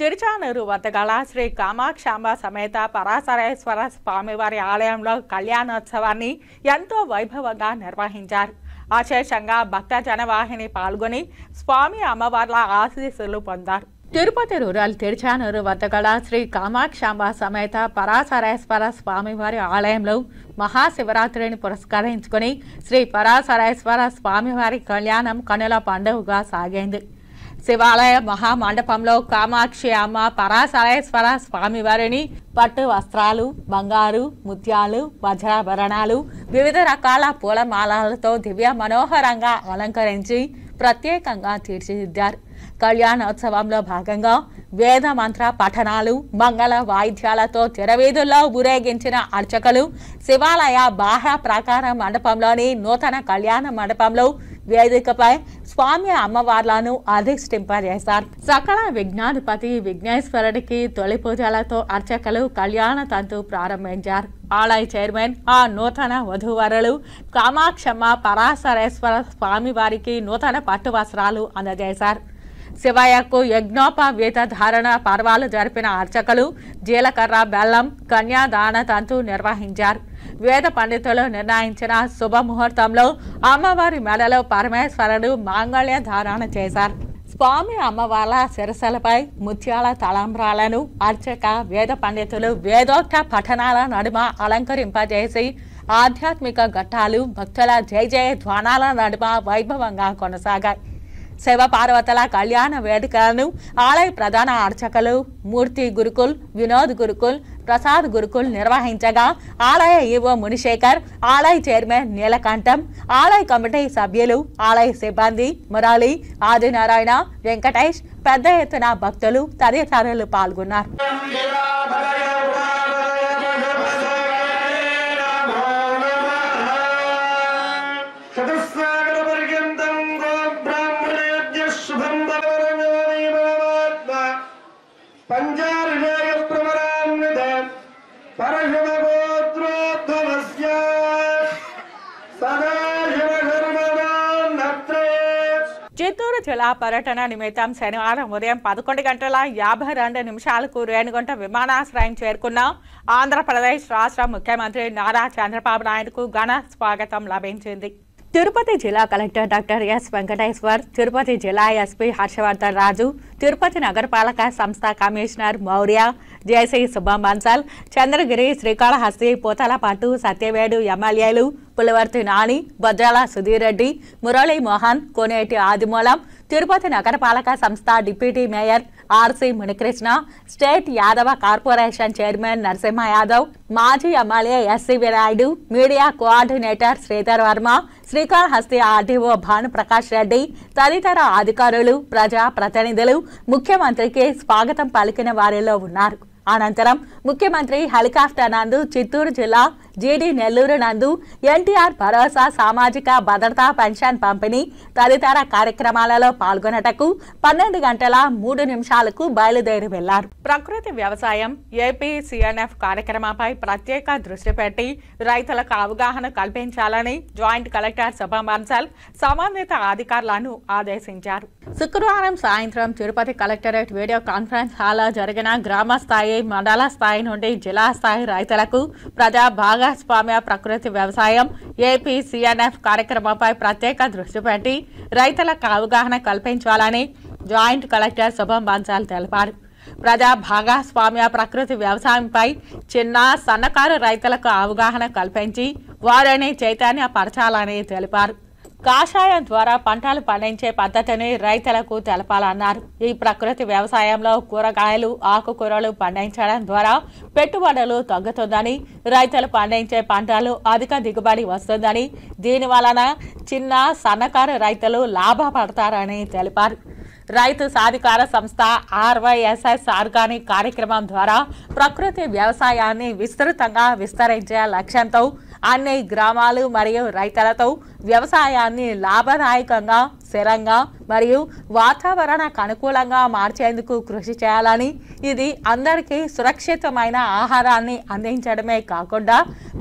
Speaker 10: తిరుచానూరు వద్ద గల శ్రీ కామాక్షాంబ సమేత పరాశరేశ్వర స్వామివారి ఆలయంలో కళ్యాణోత్సవాన్ని ఎంతో వైభవంగా నిర్వహించారు. అశేషంగా భక్త జనవాహిని పాల్గొని స్వామి అమ్మవార్ల ఆశీస్సులు పొందారు. తిరుపతి రూరల్ తిరుచానూరు వద్ద గల శ్రీ కామాక్షాంబ సమేత పరాశరేశ్వర స్వామివారి ఆలయంలో మహాశివరాత్రిని పురస్కరించుకుని శ్రీ పరాశరేశ్వర స్వామివారి కళ్యాణం కనుల పండుగగా సాగింది. శివాలయ మహామండపంలో కామాక్షి అమ్మ పరాశరేశ్వర స్వామివారిని పట్టు వస్త్రాలు, బంగారు, ముత్యాలు, వజ్రాభరణాలు, వివిధ రకాల పూలమాలలతో దివ్య మనోహరంగా అలంకరించి ప్రత్యేకంగా తీర్చిదిద్దారు. కళ్యాణోత్సవంలో భాగంగా వేద మంత్ర పఠనాలు, మంగళ వాయిద్యాలతో తెరవీధుల్లో ఊరేగించిన అర్చకులు శివాలయ బాహ్య ప్రాకార మండపంలోని నూతన కళ్యాణ మండపంలో వేదికపై స్వామి అమ్మవార్లను అధిష్ఠింపజేశారు. సకల విజ్ఞాధిపతి విఘ్నేశ్వరుడికి తొలి పూజలతో అర్చకులు కళ్యాణ తంతు ప్రారంభించారు. ఆలయ చైర్మన్ ఆ నూతన వధూవరులు కామాక్షమ్మ పరాశరేశ్వర స్వామి వారికి నూతన పట్టు వస్త్రాలు అందజేశారు. శివయ్యకు యజ్ఞోపవీత ధారణ పర్వాలు జరిపిన అర్చకులు జీలకర్ర, బెల్లం, కన్యాదాన తంతు నిర్వహించారు. వేద పండితులు నిర్ణయించిన శుభముహూర్తంలో అమ్మవారి మెడలో పరమేశ్వరుడు మాంగళ్య ధారణ చేశారు. స్వామి అమ్మవార్ల శిరస్సులపై ముత్యాల తలంబ్రాలను అర్చక వేద పండితులు వేదోక్త పఠనాల నడుమ అలంకరింపజేసి ఆధ్యాత్మిక ఘట్టాలు భక్తుల జయ జయ ధ్వానాల నడుమ వైభవంగా కొనసాగాయి. శివపార్వతుల కళ్యాణ వేడుకలను ఆలయ ప్రధాన అర్చకులు మూర్తి గురుకుల్, వినోద్ గురుకుల్, ప్రసాద్ గురుకుల్ నిర్వహించగా ఆలయ ఈవో మునిశేఖర్, ఆలయ చైర్మన్ నీలకంఠం, ఆలయ కమిటీ సభ్యులు, ఆలయ సిబ్బంది మురళి, ఆదినారాయణ, వెంకటేష్, పెద్ద ఎత్తున భక్తులు తదితరులు పాల్గొన్నారు. చిత్తూరు జిల్లా పర్యటన నిమిత్తం శనివారం ఉదయం 11:52 రేణిగుంట విమానాశ్రయం చేరుకున్న ఆంధ్రప్రదేశ్ రాష్ట్ర ముఖ్యమంత్రి నారా చంద్రబాబు నాయుడుకు ఘన స్వాగతం లభించింది. తిరుపతి జిల్లా collector doctor yes Venkateshwar, Tirupati జిల్లా ఎస్పీ హర్షవర్ధన్ రాజు, తిరుపతి నగరపాలక సంస్థ కమిషనర్ మౌర్య, జేసీ సుబ్బమన్సల్, చంద్రగిరి, శ్రీకాళహస్తి, పూతలపట్టు, సత్యవేడు ఎమ్మెల్యేలు పులివర్తి నాని, బొజ్జల సుధీర్ రెడ్డి, మురళీ మోహన్, కోనేటి ఆదిమూలం, తిరుపతి నగరపాలక సంస్థ deputy mayor RC Munikrishna, state Yadava corporation chairman Narasimha Yadav, మాజీ MLA SCV Naidu, media coordinator Sridhar Varma, Srikalahasti RDO Bhanuprakash Reddy తదితర అధికారులు, ప్రజా ప్రతినిధులు ముఖ్యమంత్రికి స్వాగతం పలికిన వారిలో ఉన్నారు. అనంతరం ముఖ్యమంత్రి హెలికాప్టర్ నందు చిత్తూరు జిల్లా జీడీ నెల్లూరు నందు ఎన్టీఆర్ భరోసా సామాజిక భద్రతా పెన్షన్ పంపిణీ తదితర కార్యక్రమాలలో పాల్గొనటకు 12:03 బయలుదేరి వెళ్లారు. ప్రకృతి వ్యవసాయం ఏపీ సిఎన్ఎఫ్ కార్యక్రమంపై ప్రత్యేక దృష్టి పెట్టి రైతులకు అవగాహన కల్పించాలని జాయింట్ కలెక్టర్ సుబ్బమన్సల్ సంబంధిత అధికారులను ఆదేశించారు. శుక్రవారం సాయంత్రం తిరుపతి కలెక్టరేట్ వీడియో కాన్ఫరెన్స్ హాల్లో జరిగిన గ్రామ స్థాయి మండల స్థాయి నుండి జిల్లా స్థాయి రైతులకు ప్రజా భాగస్వామ్య ప్రకృతి వ్యవసాయం ఏపీ సిఎన్ఎఫ్ కార్యక్రమంపై ప్రత్యేక దృష్టి పెట్టి రైతులకు అవగాహన కల్పించాలని జాయింట్ కలెక్టర్ శుభం బన్సాల్ తెలిపారు. ప్రజా భాగస్వామ్య ప్రకృతి వ్యవసాయంపై చిన్న సన్నకారు రైతులకు అవగాహన కల్పించి వారిని చైతన్యపరచాలని తెలిపారు. కాషాయం ద్వారా పంటలు పండించే పద్ధతిని రైతులకు తెలపాలన్నారు. ఈ ప్రకృతి వ్యవసాయంలో కూరగాయలు, ఆకుకూరలు పండించడం ద్వారా పెట్టుబడులు తగ్గుతుందని, రైతులు పండించే పంటలు అధిక దిగుబడి వస్తుందని, దీని వలన చిన్న సన్నకారు రైతులు లాభపడతారని తెలిపారు. రైతు సాధికార సంస్థ RYSS ఆర్గానిక్ కార్యక్రమం ద్వారా ప్రకృతి వ్యవసాయాన్ని విస్తృతంగా విస్తరించే లక్ష్యంతో అన్ని గ్రామాలు మరియు రైతులతో వ్యవసాయాన్ని లాభదాయకంగా, స్థిరంగా మరియు వాతావరణకు అనుకూలంగా మార్చేందుకు కృషి చేయాలని, ఇది అందరికీ సురక్షితమైన ఆహారాన్ని అందించడమే కాకుండా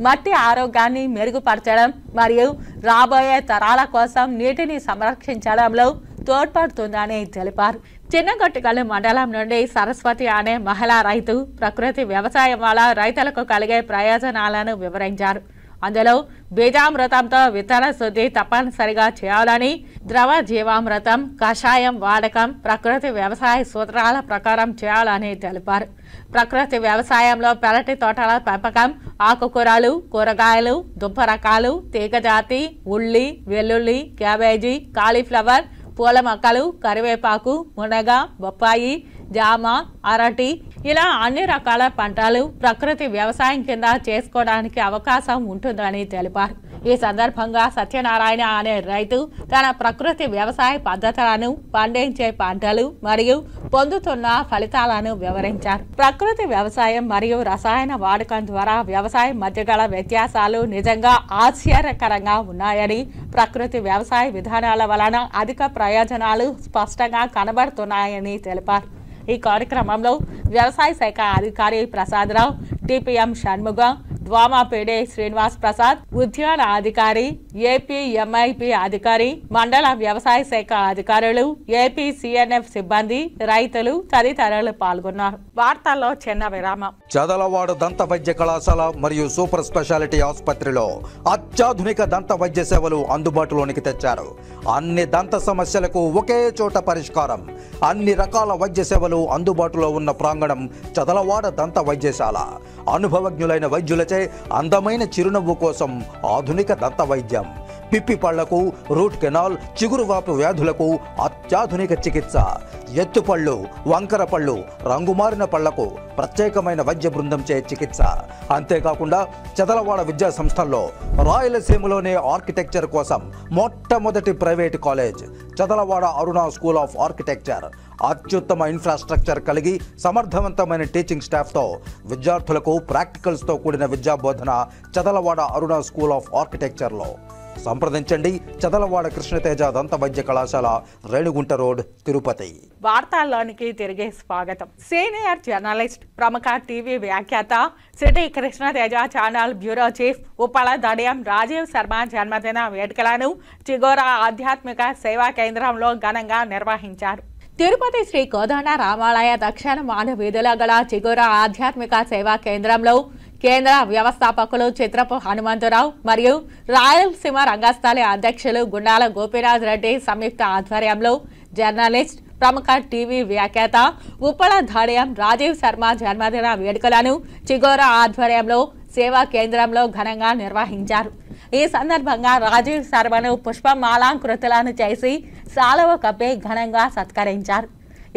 Speaker 10: మట్టి ఆరోగ్యాన్ని మెరుగుపరచడం మరియు రాబోయే తరాల కోసం నీటిని సంరక్షించడంలో తోడ్పడుతుందని తెలిపారు. చిన్నగొట్టికల్లు మండలం నుండి సరస్వతి అనే మహిళా రైతు ప్రకృతి వ్యవసాయం వల్ల రైతులకు కలిగే ప్రయోజనాలను వివరించారు. అందులో బీజామృతంతో విత్తన శుద్ధి తప్పనిసరిగా చేయాలని, ద్రవ జీవామృతం, కషాయం వాడకం ప్రకృతి వ్యవసాయ సూత్రాల ప్రకారం చేయాలని తెలిపారు. ప్రకృతి వ్యవసాయంలో పెరటి తోటల పెంపకం, ఆకుకూరలు, కూరగాయలు, దుంప రకాలు, తీగజాతి, ఉల్లి, వెల్లుల్లి, క్యాబేజీ, కాలీఫ్లవర్, పూల మొక్కలు, కరివేపాకు, మునగ, బొప్పాయి, జామ, అరటి ఇలా అన్ని రకాల పంటలు ప్రకృతి వ్యవసాయం కింద చేసుకోవడానికి అవకాశం ఉంటుందని తెలిపారు. ఈ సందర్భంగా సత్యనారాయణ అనే రైతు తన ప్రకృతి వ్యవసాయ పద్ధతులను, పండించే పంటలు మరియు పొందుతున్న ఫలితాలను వివరించారు. ప్రకృతి వ్యవసాయం మరియు రసాయన వాడకం ద్వారా వ్యవసాయం మధ్య గల వ్యత్యాసాలు నిజంగా ఆశ్చర్యకరంగా ఉన్నాయని, ప్రకృతి వ్యవసాయ విధానాల వలన అధిక ప్రయోజనాలు స్పష్టంగా కనబడుతున్నాయని తెలిపారు. ఈ కార్యక్రమంలో వ్యవసాయ శాఖ అధికారి ప్రసాదరావు, TPM షణ్ముగం, ద్వామాపేడే శ్రీనివాస్ ప్రసాద్, ఉద్యాన అధికారి, ఏపీ MIP అధికారి, మండల వ్యవసాయ శాఖ అధికారులు, ఏపీ CNF సిబ్బంది, రైతులు తదితరులు పాల్గొన్నారు. వార్తల్లో చిన్న విరామం.
Speaker 1: చదలవాడ దంత వైద్య కళాశాల మరియు సూపర్ స్పెషాలిటీ ఆసుపత్రిలో అత్యాధునిక దంత వైద్య సేవలు అందుబాటులోనికి తెచ్చారు. అన్ని దంత సమస్యలకు ఒకే చోట పరిష్కారం. అన్ని రకాల వైద్య సేవలు అందుబాటులో ఉన్న ప్రాంగణం చదలవాడ దంత వైద్యశాల. అనుభవజ్ఞులైన వైద్యులచే అందమైన చిరునవ్వు కోసం ఆధునిక దంత వైద్యం, పిప్పి పళ్లకు, రూట్ కెనాల్, చిగురువాపు వ్యాధులకు అత్యాధునిక చికిత్స, ఎత్తుపళ్ళు, వంకర పళ్ళు, రంగుమారిన పళ్లకు ప్రత్యేకమైన వైద్య బృందంచే చికిత్స. అంతేకాకుండా చదలవాడ విద్యా సంస్థల్లో రాయలసీమలోనే ఆర్కిటెక్చర్ కోసం మొట్టమొదటి private college Chadalavada Aruna school of architecture. అత్యుత్తమ ఇన్ఫ్రాస్ట్రక్చర్ కలిగి సమర్థవంతమైన టీచింగ్ స్టాఫ్తో విద్యార్థులకు ప్రాక్టికల్స్తో కూడిన విద్యా బోధన చదలవాడ అరుణ స్కూల్ ఆఫ్ ఆర్కిటెక్చర్లో. సంప్రదించండి. చదలవాడ కృష్ణతేజ దంత వైద్య కళాశాల, రేణుగుంట రోడ్, తిరుపతి.
Speaker 10: వార్తల్లోనికి తిరిగి స్వాగతం. సీనియర్ జర్నలిస్ట్, ప్రముఖ టీవీ వ్యాఖ్యాత, city Krishnateja channel bureau chief Uppala Dadiyam Rajeev Sharma జన్మదిన వేడుకలను చిగోరా ఆధ్యాత్మిక సేవా కేంద్రంలో ఘనంగా నిర్వహించారు. తిరుపతి శ్రీ కోదండ రామాలయ దక్షిణ మాన వీధిలో గల చిగోరా ఆధ్యాత్మిక సేవా కేంద్రంలో కేంద్ర వ్యవస్థాపకులు చిత్రపు హనుమంతరావు మరియు రాయలసీమ రంగస్థలి అధ్యక్షులు గుండాల గోపీనాథ్ రెడ్డి సంయుక్త ఆధ్వర్యంలో జర్నలిస్ట్, ప్రముఖ టీవీ వ్యాఖ్యాత ఉప్పల ధాడ్యం రాజీవ్ శర్మ జన్మదిన వేడుకలను చిగోరా ఆధ్వర్యంలో సేవా కేంద్రంలో ఘనంగా నిర్వహించారు. ఈ సందర్భంగా రాజీవ్ శర్మను పుష్పమాలాంకృతులను చేసి శాలువ కప్పి ఘనంగా సత్కరించారు.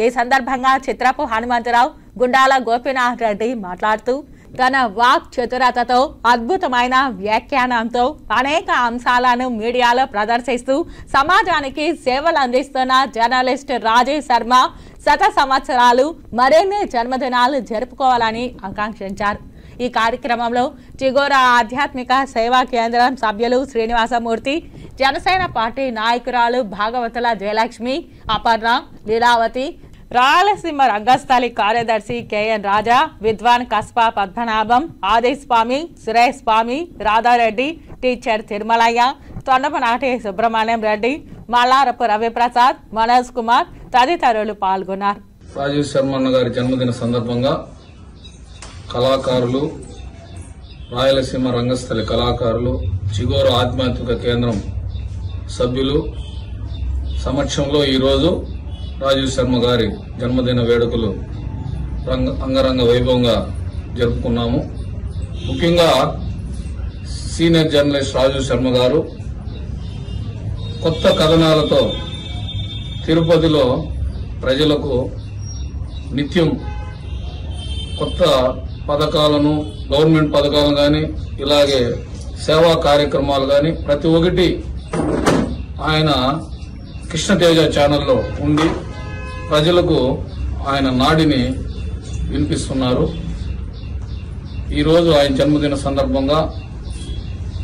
Speaker 10: ఈ సందర్భంగా చిత్రపు హనుమంతరావు, గుండాల గోపీనాథ్ రెడ్డి మాట్లాడుతూ తన వాక్ చతురతతో, అద్భుతమైన వ్యాఖ్యానంతో అనేక అంశాలను మీడియాలో ప్రదర్శిస్తూ సమాజానికి సేవలు అందిస్తున్న జర్నలిస్ట్ రాజీవ్ శర్మ శత సంవత్సరాలు మరిన్ని జన్మదినాలు జరుపుకోవాలని ఆకాంక్షించారు. ఈ కార్యక్రమంలో చిగోరా ఆధ్యాత్మిక సేవా కేంద్రం సభ్యులు శ్రీనివాసమూర్తి, జనసేన పార్టీ నాయకురాలు భాగవతుల జయలక్ష్మి, అపర్ణ, లీలావతి, రాయలసీమ రంగస్థలి కార్యదర్శి KN రాజా, విద్వాన్ కస్పా పద్మనాభం, ఆదిస్వామి, సురేష్ స్వామి, రాధారెడ్డి, టీచర్ తిరుమలయ్య, తొండపనాటి సుబ్రహ్మణ్యం రెడ్డి, మల్లారపు రవిప్రసాద్, మనోజ్ కుమార్ తదితరులు పాల్గొన్నారు.
Speaker 11: రాజీవ్ శర్మ గారి జన్మదిన సందర్భంగా కళాకారులు, రాయలసీమ రంగస్థలి కళాకారులు, చిగోరు ఆధ్యాత్మిక కేంద్రం సభ్యులు సమక్షంలో ఈరోజు రాజీవ్ శర్మ గారి జన్మదిన వేడుకలు అంగరంగ వైభవంగా జరుపుకున్నాము. ముఖ్యంగా సీనియర్ జర్నలిస్ట్ రాజీవ్ శర్మ గారు కొత్త కథనాలతో తిరుపతిలో ప్రజలకు నిత్యం కొత్త పథకాలను, గవర్నమెంట్ పథకాలను కానీ, ఇలాగే సేవా కార్యక్రమాలు కానీ ప్రతి ఒక్కటి ఆయన కృష్ణతేజ ఛానల్లో ఉండి ప్రజలకు ఆయన నాడిని వినిపిస్తున్నారు. ఈరోజు ఆయన జన్మదిన సందర్భంగా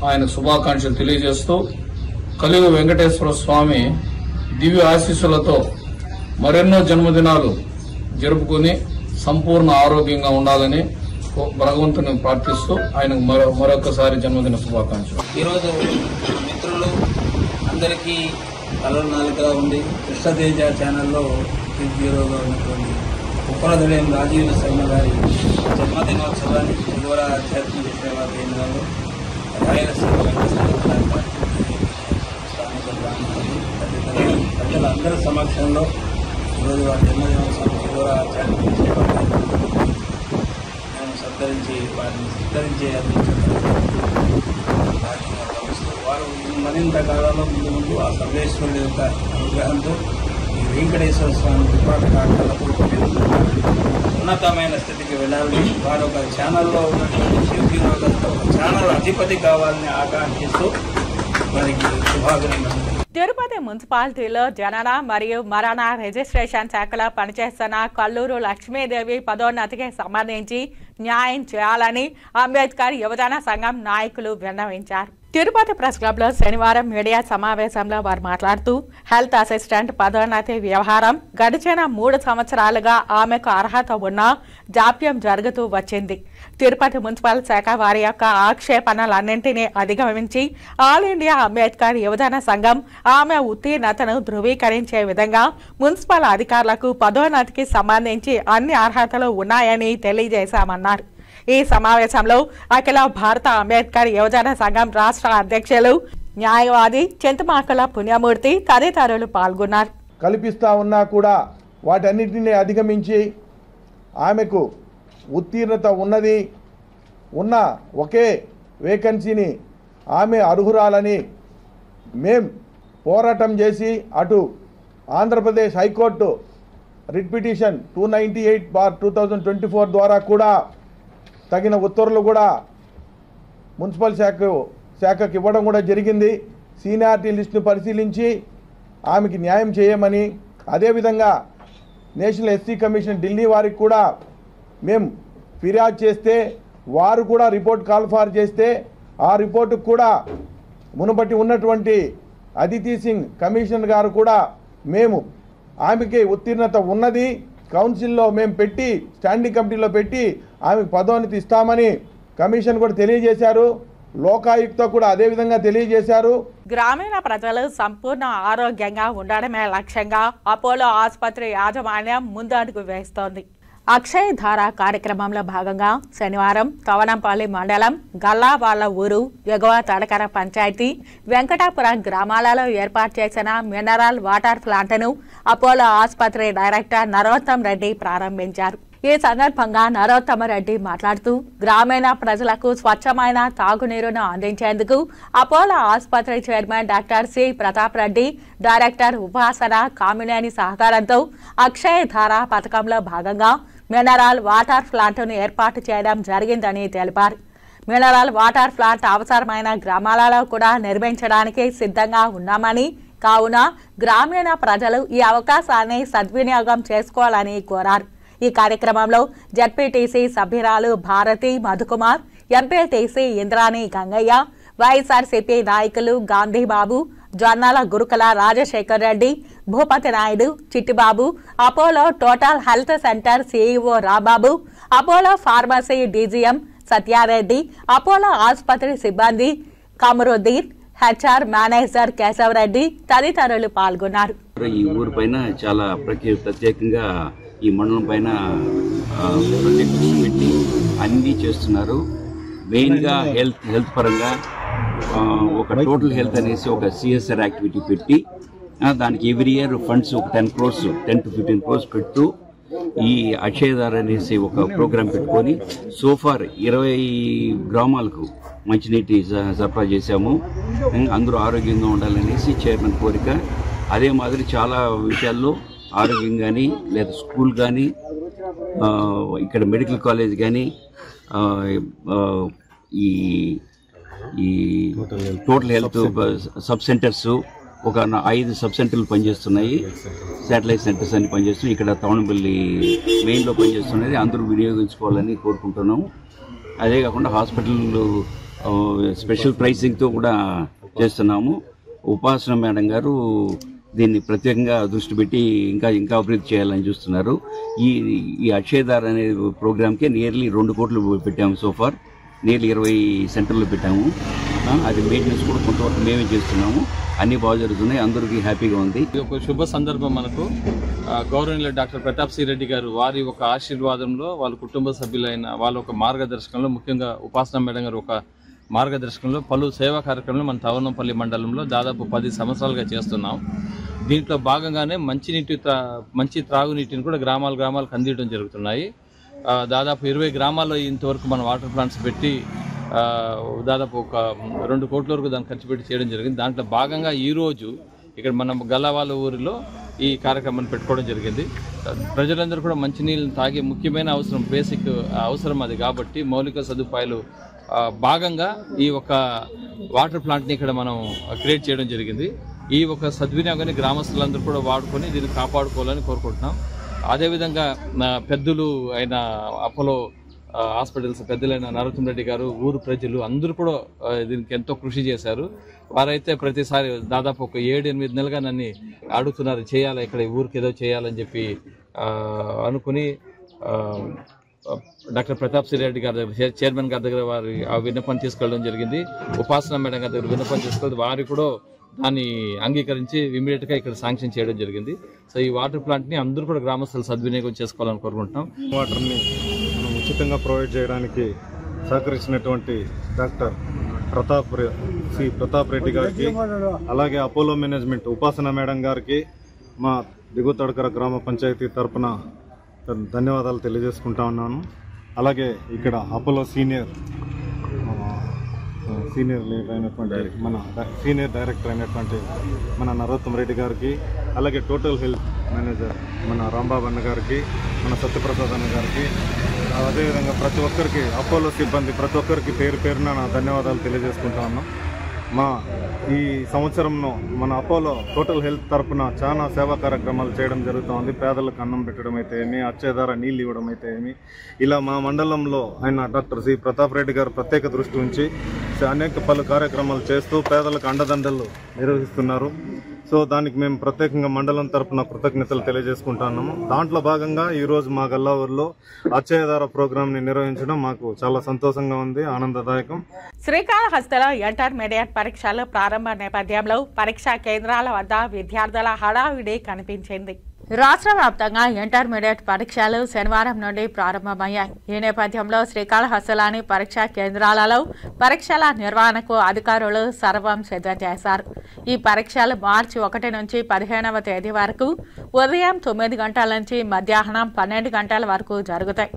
Speaker 11: ఆయన శుభాకాంక్షలు తెలియజేస్తూ కలియుగ వెంకటేశ్వర స్వామి దివ్య ఆశీస్సులతో మరెన్నో జన్మదినాలు జరుపుకుని సంపూర్ణ ఆరోగ్యంగా ఉండాలని భగవంతుని ప్రార్థిస్తూ ఆయనకు మరొకసారి జన్మదిన శుభాకాంక్షలు.
Speaker 8: ఈరోజు మిత్రులు అందరికీ కలనాలుగా ఉండి కృష్ణతేజ ఛానల్లో హీరోగా ఉన్నటువంటి ఉపరదయం రాజీవ్ శర్మ గారి జన్మదినోత్సవాన్ని చివర ఆధ్యాత్మిక సేవా కేంద్రంలో రాయలసీమ ప్రజలందరి సమక్షంలో ఈరోజు వారి జన్మదినోత్సవం చివర ఆధ్యాత్మిక సేవా కేంద్రంలో మేము సత్కరించి వారిని సత్కరించే వారు మరింత కాలంలో ముందు ఆ సర్వేశ్వరుడి యొక్క అనుగ్రహంతో ఈ వెంకటేశ్వర స్వామి కృపాకటాక్షాలకు ఉన్నతమైన స్థితికి వెళ్ళాలని వారు ఒక ఛానల్లో ఉన్నటువంటి శివవినోదంతో ఒక ఛానల్ అధిపతి కావాలని ఆకాంక్షిస్తూ వారికి శుభాభినందనలు.
Speaker 10: తిరుపతి మున్సిపాలిటీలో జనన మరియు మరణ రిజిస్ట్రేషన్ శాఖలో పనిచేస్తున్న కల్లూరు లక్ష్మీదేవి పదోన్నతికి సంబంధించి న్యాయం చేయాలని అంబేద్కర్ యువజన సంఘం నాయకులు విన్నవించారు. తిరుపతి ప్రెస్ క్లబ్లో శనివారం మీడియా సమావేశంలో వారు మాట్లాడుతూ హెల్త్ అసిస్టెంట్ పదోన్నతి వ్యవహారం గడిచిన 3 సంవత్సరాలుగా ఆమెకు అర్హత ఉన్నా జాప్యం జరుగుతూ వచ్చింది. తిరుపతి మున్సిపల్ శాఖ వారి యొక్క ఆక్షేపణలన్నింటినీ అధిగమించి ఆల్ ఇండియా అంబేద్కర్ యువజన సంఘం ఆమె ఉత్తీర్ణతను ధృవీకరించే విధంగా మున్సిపల్ అధికారులకు పదోన్నతికి సంబంధించి అన్ని అర్హతలు ఉన్నాయని తెలియజేశామన్నారు. ఈ సమావేశంలో అఖిల భారత అంబేద్కర్ యువజన సంఘం రాష్ట్ర అధ్యక్షులు న్యాయవాది చింతమాకల పుణ్యమూర్తి తదితరులు పాల్గొన్నారు.
Speaker 12: కల్పిస్తా ఉన్నా కూడా వాటన్నిటిని అధిగమించి ఆమెకు ఉత్తీర్ణత ఉన్నది, ఉన్న ఒకే వేకెన్సీని ఆమె అర్హురాలని మేం పోరాటం చేసి అటు ఆంధ్రప్రదేశ్ హైకోర్టు రిట్ పిటిషన్ 298/2024 ద్వారా కూడా తగిన ఉత్తర్వులు కూడా మున్సిపల్ శాఖకి ఇవ్వడం కూడా జరిగింది. సీనియారిటీ లిస్టును పరిశీలించి ఆమెకి న్యాయం చేయమని, అదేవిధంగా నేషనల్ ఎస్సీ కమిషన్ ఢిల్లీ వారికి కూడా మేము ఫిర్యాదు చేస్తే వారు కూడా రిపోర్ట్ కాల్ఫార్ చేస్తే ఆ రిపోర్టుకు కూడా మునుపటి ఉన్నటువంటి అదితి సింగ్ కమిషనర్ గారు కూడా మేము ఆమెకి ఉత్తీర్ణత ఉన్నది, కౌన్సిల్లో మేము పెట్టి స్టాండింగ్ కమిటీలో పెట్టి ఆమెకు పదోన్నతి ఇస్తామని కమిషన్ కూడా తెలియజేశారు. లోకాయుక్త కూడా అదేవిధంగా తెలియజేశారు.
Speaker 10: గ్రామీణ ప్రజలు సంపూర్ణ ఆరోగ్యంగా ఉండడమే లక్ష్యంగా అపోలో ఆసుపత్రి యాజమాన్యం ముందడుగు వేస్తోంది. అక్షయ ధార కార్యక్రమంలో భాగంగా శనివారం తవనంపల్లి మండలం గల్లావాళ్ల ఊరు ఎగువ తడకర పంచాయతీ వెంకటాపురం గ్రామాలలో ఏర్పాటు చేసిన మినరల్ వాటర్ ప్లాంట్ను అపోలో ఆసుపత్రి డైరెక్టర్ నరోత్తమ్ రెడ్డి ప్రారంభించారు. ఈ సందర్భంగా నరోత్తమ రెడ్డి మాట్లాడుతూ గ్రామీణ ప్రజలకు స్వచ్ఛమైన తాగునీరును అందించేందుకు అపోలో ఆసుపత్రి chairman doctor C Prathap Reddy, director Upasana Kamineni సహకారంతో అక్షయ ధార పథకంలో భాగంగా మినరల్ వాటర్ ప్లాంట్ను ఏర్పాటు చేయడం జరిగిందని తెలిపారు. మినరల్ వాటర్ ప్లాంట్ అవసరమైన గ్రామాలలో కూడా నిర్మించడానికి సిద్ధంగా ఉన్నామని, కావున గ్రామీణ ప్రజలు ఈ అవకాశాన్ని సద్వినియోగం చేసుకోవాలని కోరారు. ఈ కార్యక్రమంలో జడ్పీటీసీ సభ్యురాలు భారతి మధుకుమార్, ఎంపీటీసీ ఇంద్రాణి గంగయ్య, వైఎస్ఆర్సీపీ నాయకులు Gandhibabu, Jonnala Gurukala Rajasekhar Reddy, Bhupathi Naidu, Chittibabu, Apollo total health centre CEO Rambabu, Apollo pharmacy DGM Satyareddy, Apollo ఆసుపత్రి సిబ్బంది కమరుద్దీన్, హెచ్ఆర్ మేనేజర్ కేశవరెడ్డి తదితరులు పాల్గొన్నారు.
Speaker 13: ఈ ఊరు పైన చాలా ప్రత్యేకంగా ఈ మండలం పైన ప్రత్యేక దృష్టి పెట్టి అన్నీ చేస్తున్నారు. మెయిన్గా హెల్త్ పరంగా ఒక టోటల్ హెల్త్ అనేసి ఒక CSR యాక్టివిటీ పెట్టి దానికి ఎవ్రీ ఇయర్ ఫండ్స్ ఒక 10 to 15 crores పెట్టు ఈ అక్షయదార్ అనేసి ఒక ప్రోగ్రాం పెట్టుకొని సోఫార్ 20 గ్రామాలకు మంచినీటి సరఫరా చేశాము. అందరూ ఆరోగ్యంగా ఉండాలనేసి చైర్మన్ కోరిక. అదే మాదిరి చాలా విషయాల్లో ఆరోగ్యం కానీ లేదా స్కూల్ కానీ ఇక్కడ మెడికల్ కాలేజ్ కానీ ఈ టోటల్ హెల్త్ సబ్ సెంటర్స్ ఒక 5 సబ్ సెంటర్లు పనిచేస్తున్నాయి. శాటిలైట్ సెంటర్స్ అన్ని పనిచేస్తున్నాయి. ఇక్కడ తవణపల్లి మెయిన్లో పనిచేస్తున్నది అందరూ వినియోగించుకోవాలని కోరుకుంటున్నాము. అదే కాకుండా హాస్పిటల్ స్పెషల్ ప్రైసింగ్తో కూడా చేస్తున్నాము. ఉపాసన మేడం గారు దీన్ని ప్రత్యేకంగా దృష్టి పెట్టి ఇంకా అభివృద్ధి చేయాలని చూస్తున్నారు. ఈ అక్షయదార్ అనే ప్రోగ్రామ్కే నియర్లీ 2 కోట్లు పెట్టాము. సోఫార్ నియర్లీ 20 సెంటర్లు పెట్టాము. అది మెయింటెనెన్స్ కూడా కొంతవరకు మేమే చేస్తున్నాము. అన్ని బాగా జరుగుతున్నాయి. అందరికీ హ్యాపీగా ఉంది.
Speaker 11: ఇది ఒక శుభ సందర్భం. మనకు గౌరవనీయులు డాక్టర్ ప్రతాప్ సి రెడ్డి గారు వారి ఒక ఆశీర్వాదంలో వాళ్ళ కుటుంబ సభ్యులైన వాళ్ళ ఒక మార్గదర్శకంలో, ముఖ్యంగా ఉపాసన మేడం గారు ఒక మార్గదర్శకంలో పలు సేవా కార్యక్రమాలు మన తవనంపల్లి మండలంలో దాదాపు 10 సంవత్సరాలుగా చేస్తున్నాం. దీంట్లో భాగంగానే మంచి త్రాగునీటిని కూడా గ్రామాలకు అందించడం జరుగుతున్నాయి. దాదాపు 20 గ్రామాల్లో ఇంతవరకు మన వాటర్ ప్లాంట్స్ పెట్టి దాదాపు ఒక 2 కోట్ల వరకు దాన్ని ఖర్చు పెట్టి చేయడం జరిగింది. దాంట్లో భాగంగా ఈరోజు ఇక్కడ మనం గల్లవాళ్ళ ఊరిలో ఈ కార్యక్రమాన్ని పెట్టుకోవడం జరిగింది. ప్రజలందరూ కూడా మంచినీళ్ళని తాగే ముఖ్యమైన అవసరం, బేసిక్ అవసరం అది కాబట్టి మౌలిక సదుపాయాలు భాగంగా ఈ ఒక వాటర్ ప్లాంట్ని ఇక్కడ మనం క్రియేట్ చేయడం జరిగింది. ఈ ఒక సద్వినియోగాన్ని గ్రామస్తులందరూ కూడా వాడుకొని దీన్ని కాపాడుకోవాలని కోరుకుంటున్నాం. అదేవిధంగా పెద్దలు అయిన అపోలో హాస్పిటల్స్ పెద్దలైన నరోత్తమ్ రెడ్డి గారు, ఊరు ప్రజలు అందరూ కూడా దీనికి ఎంతో కృషి చేశారు. వారైతే ప్రతిసారి దాదాపు ఒక 7-8 నెలలుగా నన్ను అడుగుతున్నారు, చేయాలి ఇక్కడ ఊరికి ఏదో చేయాలని చెప్పి అనుకుని డాక్టర్ ప్రతాప్ సి రెడ్డి గారి దగ్గర, చైర్మన్ గారి దగ్గర వారి ఆ విన్నపం తీసుకెళ్ళడం జరిగింది. ఉపాసన మేడం గారి దగ్గర విన్నపం తీసుకెళ్ళి వారు కూడా దాన్ని అంగీకరించి ఇమీడియట్గా ఇక్కడ శాంక్షన్ చేయడం జరిగింది. సో ఈ వాటర్ ప్లాంట్ని అందరూ కూడా గ్రామస్తులు సద్వినియోగం చేసుకోవాలని కోరుకుంటున్నాం.
Speaker 9: వాటర్ని మనం ఉచితంగా ప్రొవైడ్ చేయడానికి సహకరించినటువంటి డాక్టర్ ప్రతాప్ రెడ్డి గారికి, అలాగే అపోలో మేనేజ్మెంట్ ఉపాసన మేడం గారికి మా దిగుతడకర గ్రామ పంచాయతీ తరఫున ధన్యవాదాలు తెలియజేసుకుంటా ఉన్నాను. అలాగే ఇక్కడ అపోలో సీనియర్ డైరెక్టర్ అయినటువంటి మన నరోత్తమ్ రెడ్డి గారికి, అలాగే టోటల్ హెల్త్ మేనేజర్ మన రాంబాబు అన్న గారికి, మన సత్యప్రసాద్ అన్న గారికి, అదేవిధంగా ప్రతి ఒక్కరికి అపోలో సిబ్బంది ప్రతి ఒక్కరికి పేరు పేరున నా ధన్యవాదాలు తెలియజేసుకుంటా ఉన్నాం. మా ఈ సంవత్సరంలో మన అపోలో టోటల్ హెల్త్ తరఫున చాలా సేవా కార్యక్రమాలు చేయడం జరుగుతుంది. పేదలకు అన్నం పెట్టడం అయితే ఏమి, అక్షయధార నీళ్ళు ఇవ్వడం అయితే ఏమి, ఇలా మా మండలంలో ఆయన డాక్టర్ సి ప్రతాప్ రెడ్డి గారు ప్రత్యేక దృష్టి ఉంచి పలు కార్యక్రమాలు చేస్తూ పేదలకు అండదండలు నిర్వహిస్తున్నారు. సో దానికి మేము ప్రత్యేకంగా మండలం తరఫున కృతజ్ఞతలు తెలియజేసుకుంటున్నాము. దాంట్లో భాగంగా ఈరోజు మా గల్లావూరులో అక్షయధార ప్రోగ్రాంని నిర్వహించడం మాకు చాలా సంతోషంగా ఉంది, ఆనందదాయకం.
Speaker 10: శ్రీకాళహస్తిలో ఇంటర్మీడియట్ పరీక్షలు ప్రారంభ నేపథ్యంలో పరీక్షా కేంద్రాల వద్ద విద్యార్థుల హడావిడి కనిపించింది. రాష్ట్ర వ్యాప్తంగా ఇంటర్మీడియట్ పరీక్షలు శనివారం నుండి ప్రారంభమయ్యాయి. ఈ నేపథ్యంలో శ్రీకాళహస్తిలోని పరీక్షా కేంద్రాలలో పరీక్షల నిర్వహణకు అధికారులు సర్వం సిద్ధం చేశారు. ఈ పరీక్షలు మార్చి 1 నుంచి 15వ తేదీ వరకు ఉదయం 9 గంటల నుంచి మధ్యాహ్నం 12 గంటల వరకు జరుగుతాయి.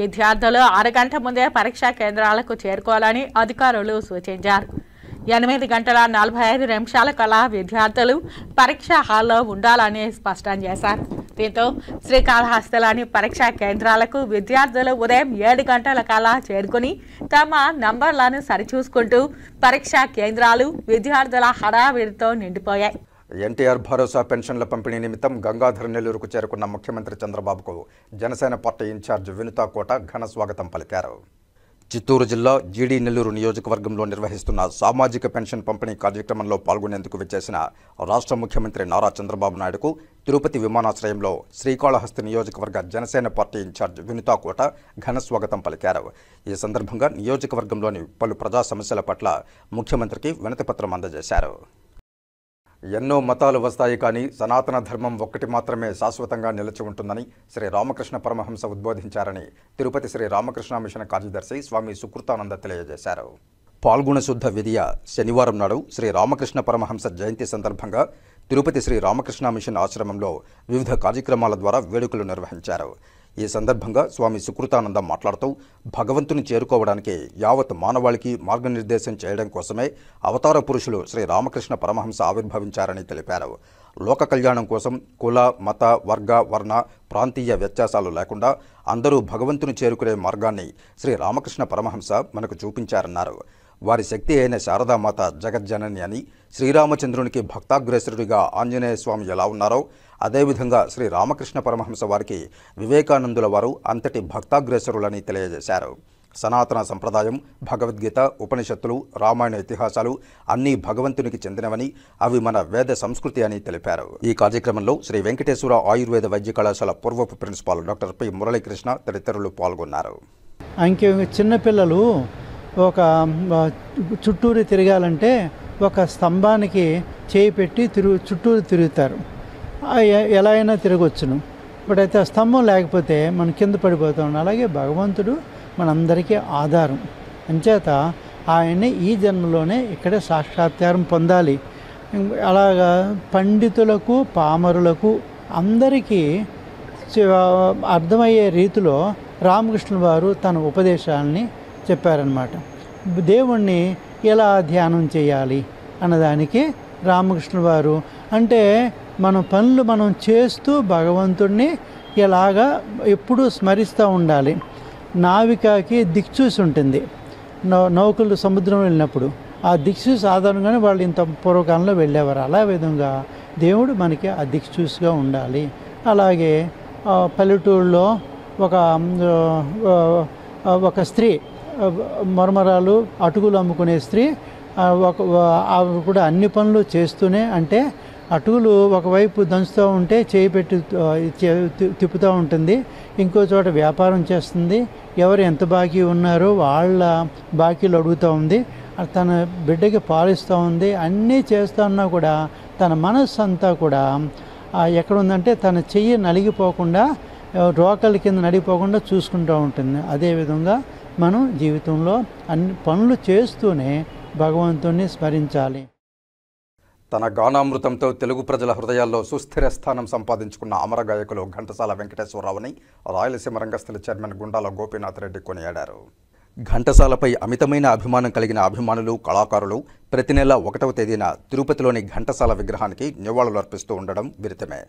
Speaker 10: విద్యార్థులు 6 గంటల ముందే పరీక్షా కేంద్రాలకు చేరుకోవాలని అధికారులు సూచించారు. 8 గంటల 45 నిమిషాల కల్లా విద్యార్థులు పరీక్షా హాల్లో ఉండాలని స్పష్టం చేశారు. దీంతో శ్రీకాళహస్తిలోని పరీక్షా కేంద్రాలకు విద్యార్థులు ఉదయం 7 గంటల కల్లా చేరుకుని తమ నంబర్లను సరిచూసుకుంటూ పరీక్షా కేంద్రాలు విద్యార్థుల హడావిడితో నిండిపోయాయి.
Speaker 1: ఎన్టీఆర్ భరోసా పెన్షన్ల పంపిణీ నిమిత్తం గంగాధర్ నెల్లూరుకు చేరుకున్న ముఖ్యమంత్రి చంద్రబాబుకు జనసేన పార్టీ ఇన్ఛార్జ్ వినుతా కోట ఘన స్వాగతం పలికారు. చిత్తూరు జిల్లా జీడీ నెల్లూరు నియోజకవర్గంలో నిర్వహిస్తున్న సామాజిక పెన్షన్ పంపిణీ కార్యక్రమంలో పాల్గొనేందుకు విచ్చేసిన రాష్ట్ర ముఖ్యమంత్రి నారా చంద్రబాబు నాయుడుకు తిరుపతి విమానాశ్రయంలో శ్రీకాళహస్తి నియోజకవర్గ జనసేన పార్టీ ఇన్ఛార్జ్ వినుతా కోట ఘన స్వాగతం పలికారు. ఈ సందర్భంగా నియోజకవర్గంలోని పలు ప్రజా సమస్యల పట్ల ముఖ్యమంత్రికి వినతిపత్రం అందజేశారు. ఎన్నో మతాలు వస్తాయి కానీ సనాతన ధర్మం ఒక్కటి మాత్రమే శాశ్వతంగా నిలిచి ఉంటుందని శ్రీ రామకృష్ణ పరమహంస ఉద్బోధించారని తిరుపతి శ్రీ రామకృష్ణ మిషన్ కార్యదర్శి స్వామి సుకృతానంద తెలియజేశారు. పాల్గొన శుద్ధ విధియ శనివారం నాడు శ్రీ రామకృష్ణ పరమహంస జయంతి సందర్భంగా తిరుపతి శ్రీ రామకృష్ణ మిషన్ ఆశ్రమంలో వివిధ కార్యక్రమాల ద్వారా వేడుకలు నిర్వహించారు. ఈ సందర్భంగా స్వామి సుకృతానంద మాట్లాడుతూ భగవంతుని చేరుకోవడానికి యావత్ మానవాళికి మార్గనిర్దేశం చేయడం కోసమే అవతార పురుషులు శ్రీ రామకృష్ణ పరమహంస ఆవిర్భవించారని తెలిపారు. లోక కళ్యాణం కోసం కుల, మత, వర్గ, వర్ణ, ప్రాంతీయ వ్యత్యాసాలు లేకుండా అందరూ భగవంతుని చేరుకునే మార్గాన్ని శ్రీ రామకృష్ణ పరమహంస మనకు చూపించారన్నారు. వారి శక్తి అయిన శారదామాత జగజ్జనని అని, శ్రీరామచంద్రునికి భక్తాగ్రేసరుడిగా ఆంజనేయ స్వామి ఎలా ఉన్నారో అదేవిధంగా శ్రీ రామకృష్ణ పరమహంస వారికి వివేకానందుల వారు అంతటి భక్తాగ్రేసరులని తెలియజేశారు. సనాతన సంప్రదాయం, భగవద్గీత, ఉపనిషత్తులు, రామాయణ ఇతిహాసాలు అన్నీ భగవంతునికి చెందినవని, అవి మన వేద సంస్కృతి అని తెలిపారు. ఈ కార్యక్రమంలో శ్రీ వెంకటేశ్వర ఆయుర్వేద వైద్య కళాశాల పూర్వపు ప్రిన్సిపాల్ డాక్టర్ పి మురళీకృష్ణ తదితరులు పాల్గొన్నారు.
Speaker 14: చిన్నపిల్లలు ఒక చుట్టూరు తిరగాలంటే ఒక స్తంభానికి చేయి పెట్టి చుట్టూరు తిరుగుతారు. ఎలా అయినా తిరగవచ్చును. ఇప్పుడైతే ఆ స్తంభం లేకపోతే మనం కింద పడిపోతాం. అలాగే భగవంతుడు మనందరికీ ఆధారం. అంచేత ఆయన్ని ఈ జన్మలోనే ఇక్కడే సాక్షాత్కారం పొందాలి. అలాగా పండితులకు, పామరులకు అందరికీ అర్థమయ్యే రీతిలో రామకృష్ణ వారు తన ఉపదేశాలని చెప్పారన్నమాట. దేవుణ్ణి ఎలా ధ్యానం చేయాలి అన్నదానికి రామకృష్ణ వారు అంటే మనం చేస్తూ భగవంతుడిని ఎలాగా ఎప్పుడూ స్మరిస్తూ ఉండాలి. నావికకి దిక్చూసి ఉంటుంది. నౌకలు సముద్రం వెళ్ళినప్పుడు ఆ దిక్చూసి ఆధారంగానే వాళ్ళు ఇంత పూర్వకాలంలో వెళ్ళేవారు. అలా విధంగా దేవుడు మనకి ఆ దిక్చూసిగా ఉండాలి. అలాగే పల్లెటూరులో ఒక స్త్రీ, మరమరాలు, అటుకులు అమ్ముకునే స్త్రీ ఆవిడ కూడా అన్ని పనులు చేస్తూనే, అంటే అటుకులు ఒకవైపు దంచుతూ ఉంటే చేయి పెట్టి తిప్పుతూ ఉంటుంది, ఇంకో చోట వ్యాపారం చేస్తుంది, ఎవరు ఎంత బాకీ ఉన్నారో వాళ్ళ బాకీలు అడుగుతూ ఉంది, తన బిడ్డకి పాలిస్తూ ఉంది. అన్నీ చేస్తూ ఉన్నా కూడా తన మనస్సు అంతా కూడా ఎక్కడ ఉందంటే తన చెయ్యి నలిగిపోకుండా, రోకల కింద నడిగిపోకుండా చూసుకుంటూ ఉంటుంది. అదేవిధంగా మనం జీవితంలో అన్ని పనులు చేస్తూనే భగవంతుణ్ణి స్మరించాలి.
Speaker 1: తన గానామృతంతో తెలుగు ప్రజల హృదయాల్లో సుస్థిర స్థానం సంపాదించుకున్న అమర గాయకులు ఘంటసాల వెంకటేశ్వరరావుని రాయలసీమ రంగస్థల చైర్మన్ గుండాల గోపీనాథ్ రెడ్డి కొనియాడారు. ఘంటసాలపై అమితమైన అభిమానం కలిగిన అభిమానులు, కళాకారులు ప్రతి నెల 1వ తేదీన తిరుపతిలోని ఘంటసాల విగ్రహానికి నివాళులు అర్పిస్తూ ఉండడం విరితమే.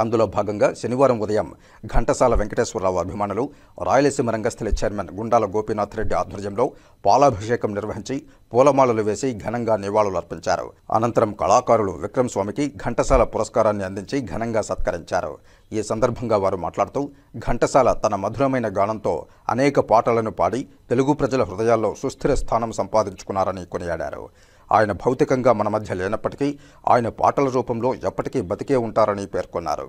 Speaker 1: అందులో భాగంగా శనివారం ఉదయం ఘంటసాల వెంకటేశ్వరరావు అభిమానులు రాయలసీమ రంగస్థలి చైర్మన్ గుండాల గోపీనాథ్ రెడ్డి ఆధ్వర్యంలో పాలాభిషేకం నిర్వహించి పూలమాలలు వేసి ఘనంగా నివాళులు అర్పించారు. అనంతరం కళాకారులు విక్రమ్ స్వామికి ఘంటసాల పురస్కారాన్ని అందించి ఘనంగా సత్కరించారు. ఈ సందర్భంగా వారు మాట్లాడుతూ ఘంటసాల తన మధురమైన గానంతో అనేక పాటలను పాడి తెలుగు ప్రజల హృదయాల్లో సుస్థిర స్థానం సంపాదించుకున్నారని కొనియాడారు. ఆయన భౌతికంగా మన మధ్య లేనప్పటికీ ఆయన పాటల రూపంలో ఎప్పటికీ బతికే ఉంటారని పేర్కొన్నారు.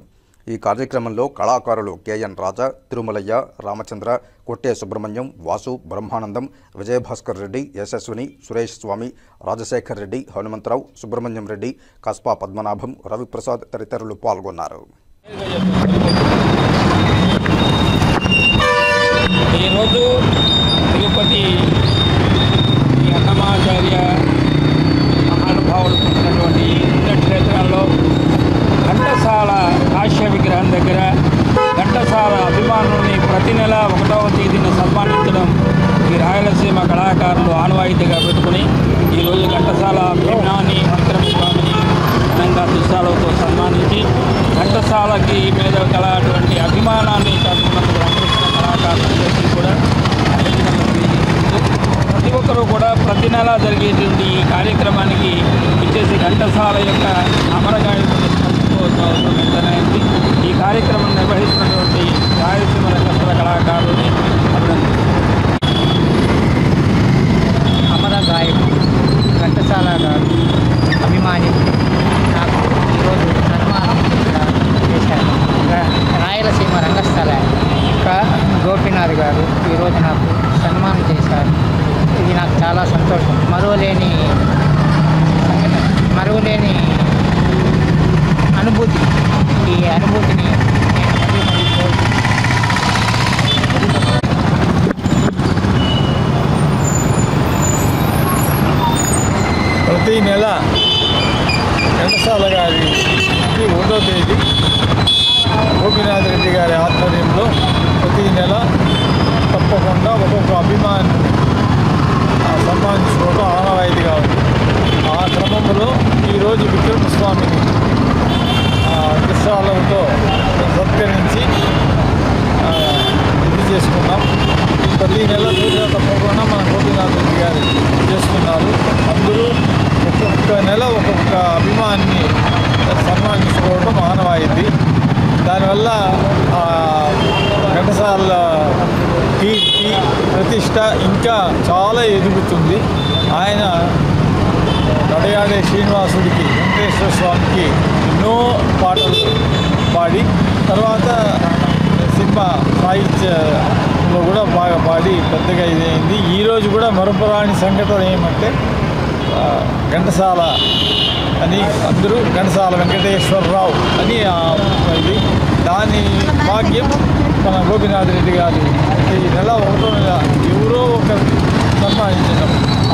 Speaker 1: ఈ కార్యక్రమంలో కళాకారులు కెఎన్ రాజా, తిరుమలయ్య, రామచంద్ర, కొట్టే సుబ్రహ్మణ్యం, వాసు, బ్రహ్మానందం, విజయభాస్కర్ రెడ్డి, యశస్విని, సురేష్ స్వామి, రాజశేఖర్ రెడ్డి, హనుమంతరావు, సుబ్రహ్మణ్యం రెడ్డి, కస్పా పద్మనాభం, రవిప్రసాద్ తదితరులు పాల్గొన్నారు.
Speaker 15: ఈరోజు తిరుపతి అన్నమాచార్య మహానుభావుడు పుట్టినటువంటి పుణ్యక్షేత్రాల్లో ఘంటసాల కాశ్య విగ్రహం దగ్గర ఘంటసాల అభిమానుల్ని ప్రతి నెల 1వ తేదీన సన్మానించడం ఈ రాయలసీమ కళాకారులు ఆనవాయితీగా పెట్టుకుని ఈరోజు ఘంటసాల అభిమాని విక్రమ్ స్వామిని ఘనంగా దుస్సాలతో సన్మానించి ఘంటసాలకి మీద కలటువంటి అభిమానాన్ని చాటుకున్నందుకు రామకృష్ణ కళాకారులందరికీ కూడా ప్రతి ఒక్కరూ కూడా ప్రతి నెల జరిగేటువంటి ఈ కార్యక్రమానికి ఇచ్చేసి ఘంటసాల యొక్క అమరగాయకుని స్మరించుకోవచ్చని ఈ కార్యక్రమం నిర్వహిస్తున్నటువంటి రాయలసీమ రంగస్థల కళాకారులని
Speaker 3: అమర గాయకుడు ఘంటసాల గారు అభిమాని నాకు ఈరోజు సన్మానం చేశారు. రాయలసీమ రంగస్థల గోపీనాథ్ గారు ఈరోజు నాకు సన్మానం చేశారు. ఇది నాకు చాలా సంతోషం. మరువలేని అనుభూతి. ఈ అనుభూతిని నేను మళ్ళీ మళ్ళీ కోరుకుంటున్నాను.
Speaker 16: ప్రతి నెల ఘంటసాల గారి 1వ తేదీ గోపీనాథ్ రెడ్డి గారి ఆధ్వర్యంలో ప్రతి నెల తప్పకుండా ఒక్కొక్క అభిమాని సన్మానించుకోవడం ఆనవాయితీగా ఉంది. ఆ క్రమంలో ఈరోజు విక్రమస్వామిని విశాలతో సత్కరించి ఇది చేసుకున్నాం. ప్రతి నెల పూజ తప్పకుండా మన గోపీనాథ్ రెడ్డి గారు చేస్తున్నారు. అందరూ ఒక్కొక్క నెల ఒక్కొక్క అభిమాన్ని సన్మానించుకోవడం ఆనవాయితీ. దానివల్ల ఘంటసాల కీర్తి ప్రతిష్ట ఇంకా చాలా ఎదుగుతుంది. ఆయన నడయాడే శ్రీనివాసుడికి వెంకటేశ్వర స్వామికి ఎన్నో పాటలు పాడి తర్వాత సినిమా సాహిత్యంలో కూడా బాగా పాడి పెద్దగా ఇదైంది. ఈరోజు కూడా మరపురాని సంఘటన ఏమంటే ఘంటసాల అని అందరూ ఘంటసాల వెంకటేశ్వరరావు అని ఇది దాని భాగ్యం మన గోపీనాథ్ రెడ్డి గారు ఈ నెల 1వ నెల ఎవరో ఒకరు సన్మానించడం.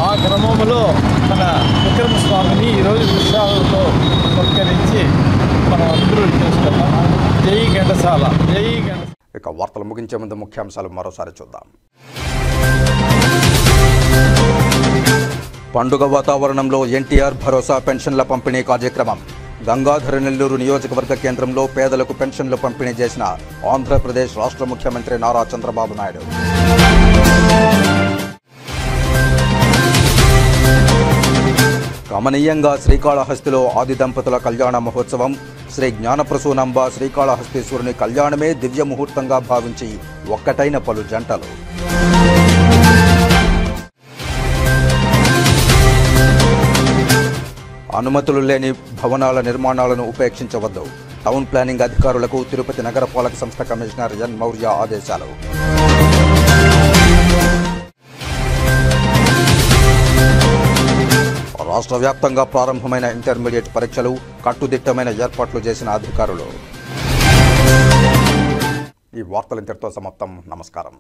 Speaker 16: ఆ క్రమంలో మన విక్రమస్వామిని ఈరోజు విశాలతో సత్కరించి మనం అందరూ చేస్తున్నాం. జై ఘంటసాల, జై ఘంటసాల.
Speaker 1: ఇక వార్తలు ముగించే ముందు ముఖ్యాంశాలు మరోసారి చూద్దాం. పండుగ వాతావరణంలో ఎన్టీఆర్ భరోసా పెన్షన్ల పంపిణీ కార్యక్రమం. గంగాధర నెల్లూరు నియోజకవర్గ కేంద్రంలో పేదలకు పెన్షన్లు పంపిణీ చేసిన ఆంధ్రప్రదేశ్ రాష్ట్ర ముఖ్యమంత్రి నారా చంద్రబాబు నాయుడు. గమనీయంగా శ్రీకాళహస్తిలో ఆది దంపతుల కళ్యాణ మహోత్సవం. శ్రీ జ్ఞానప్రసూనంబ శ్రీకాళహస్తీశ్వరుని కళ్యాణమే దివ్య ముహూర్తంగా భావించి ఒక్కటైన పలు జంటలు. అనుమతులు లేని భవనాల నిర్మాణాలను ఉపేక్షించవద్దు. టౌన్ ప్లానింగ్ అధికారులకు తిరుపతి నగరపాలక సంస్థ కమిషనర్ ఎన్ మౌర్య ఆదేశాలు. రాష్ట్ర వ్యాప్తంగా ప్రారంభమైన ఇంటర్మీడియట్ పరీక్షలు, కట్టుదిట్టమైన ఏర్పాట్లు చేసిన అధికారులు. ఈ వార్తలు ఇంతటితో సమాప్తం. నమస్కారం.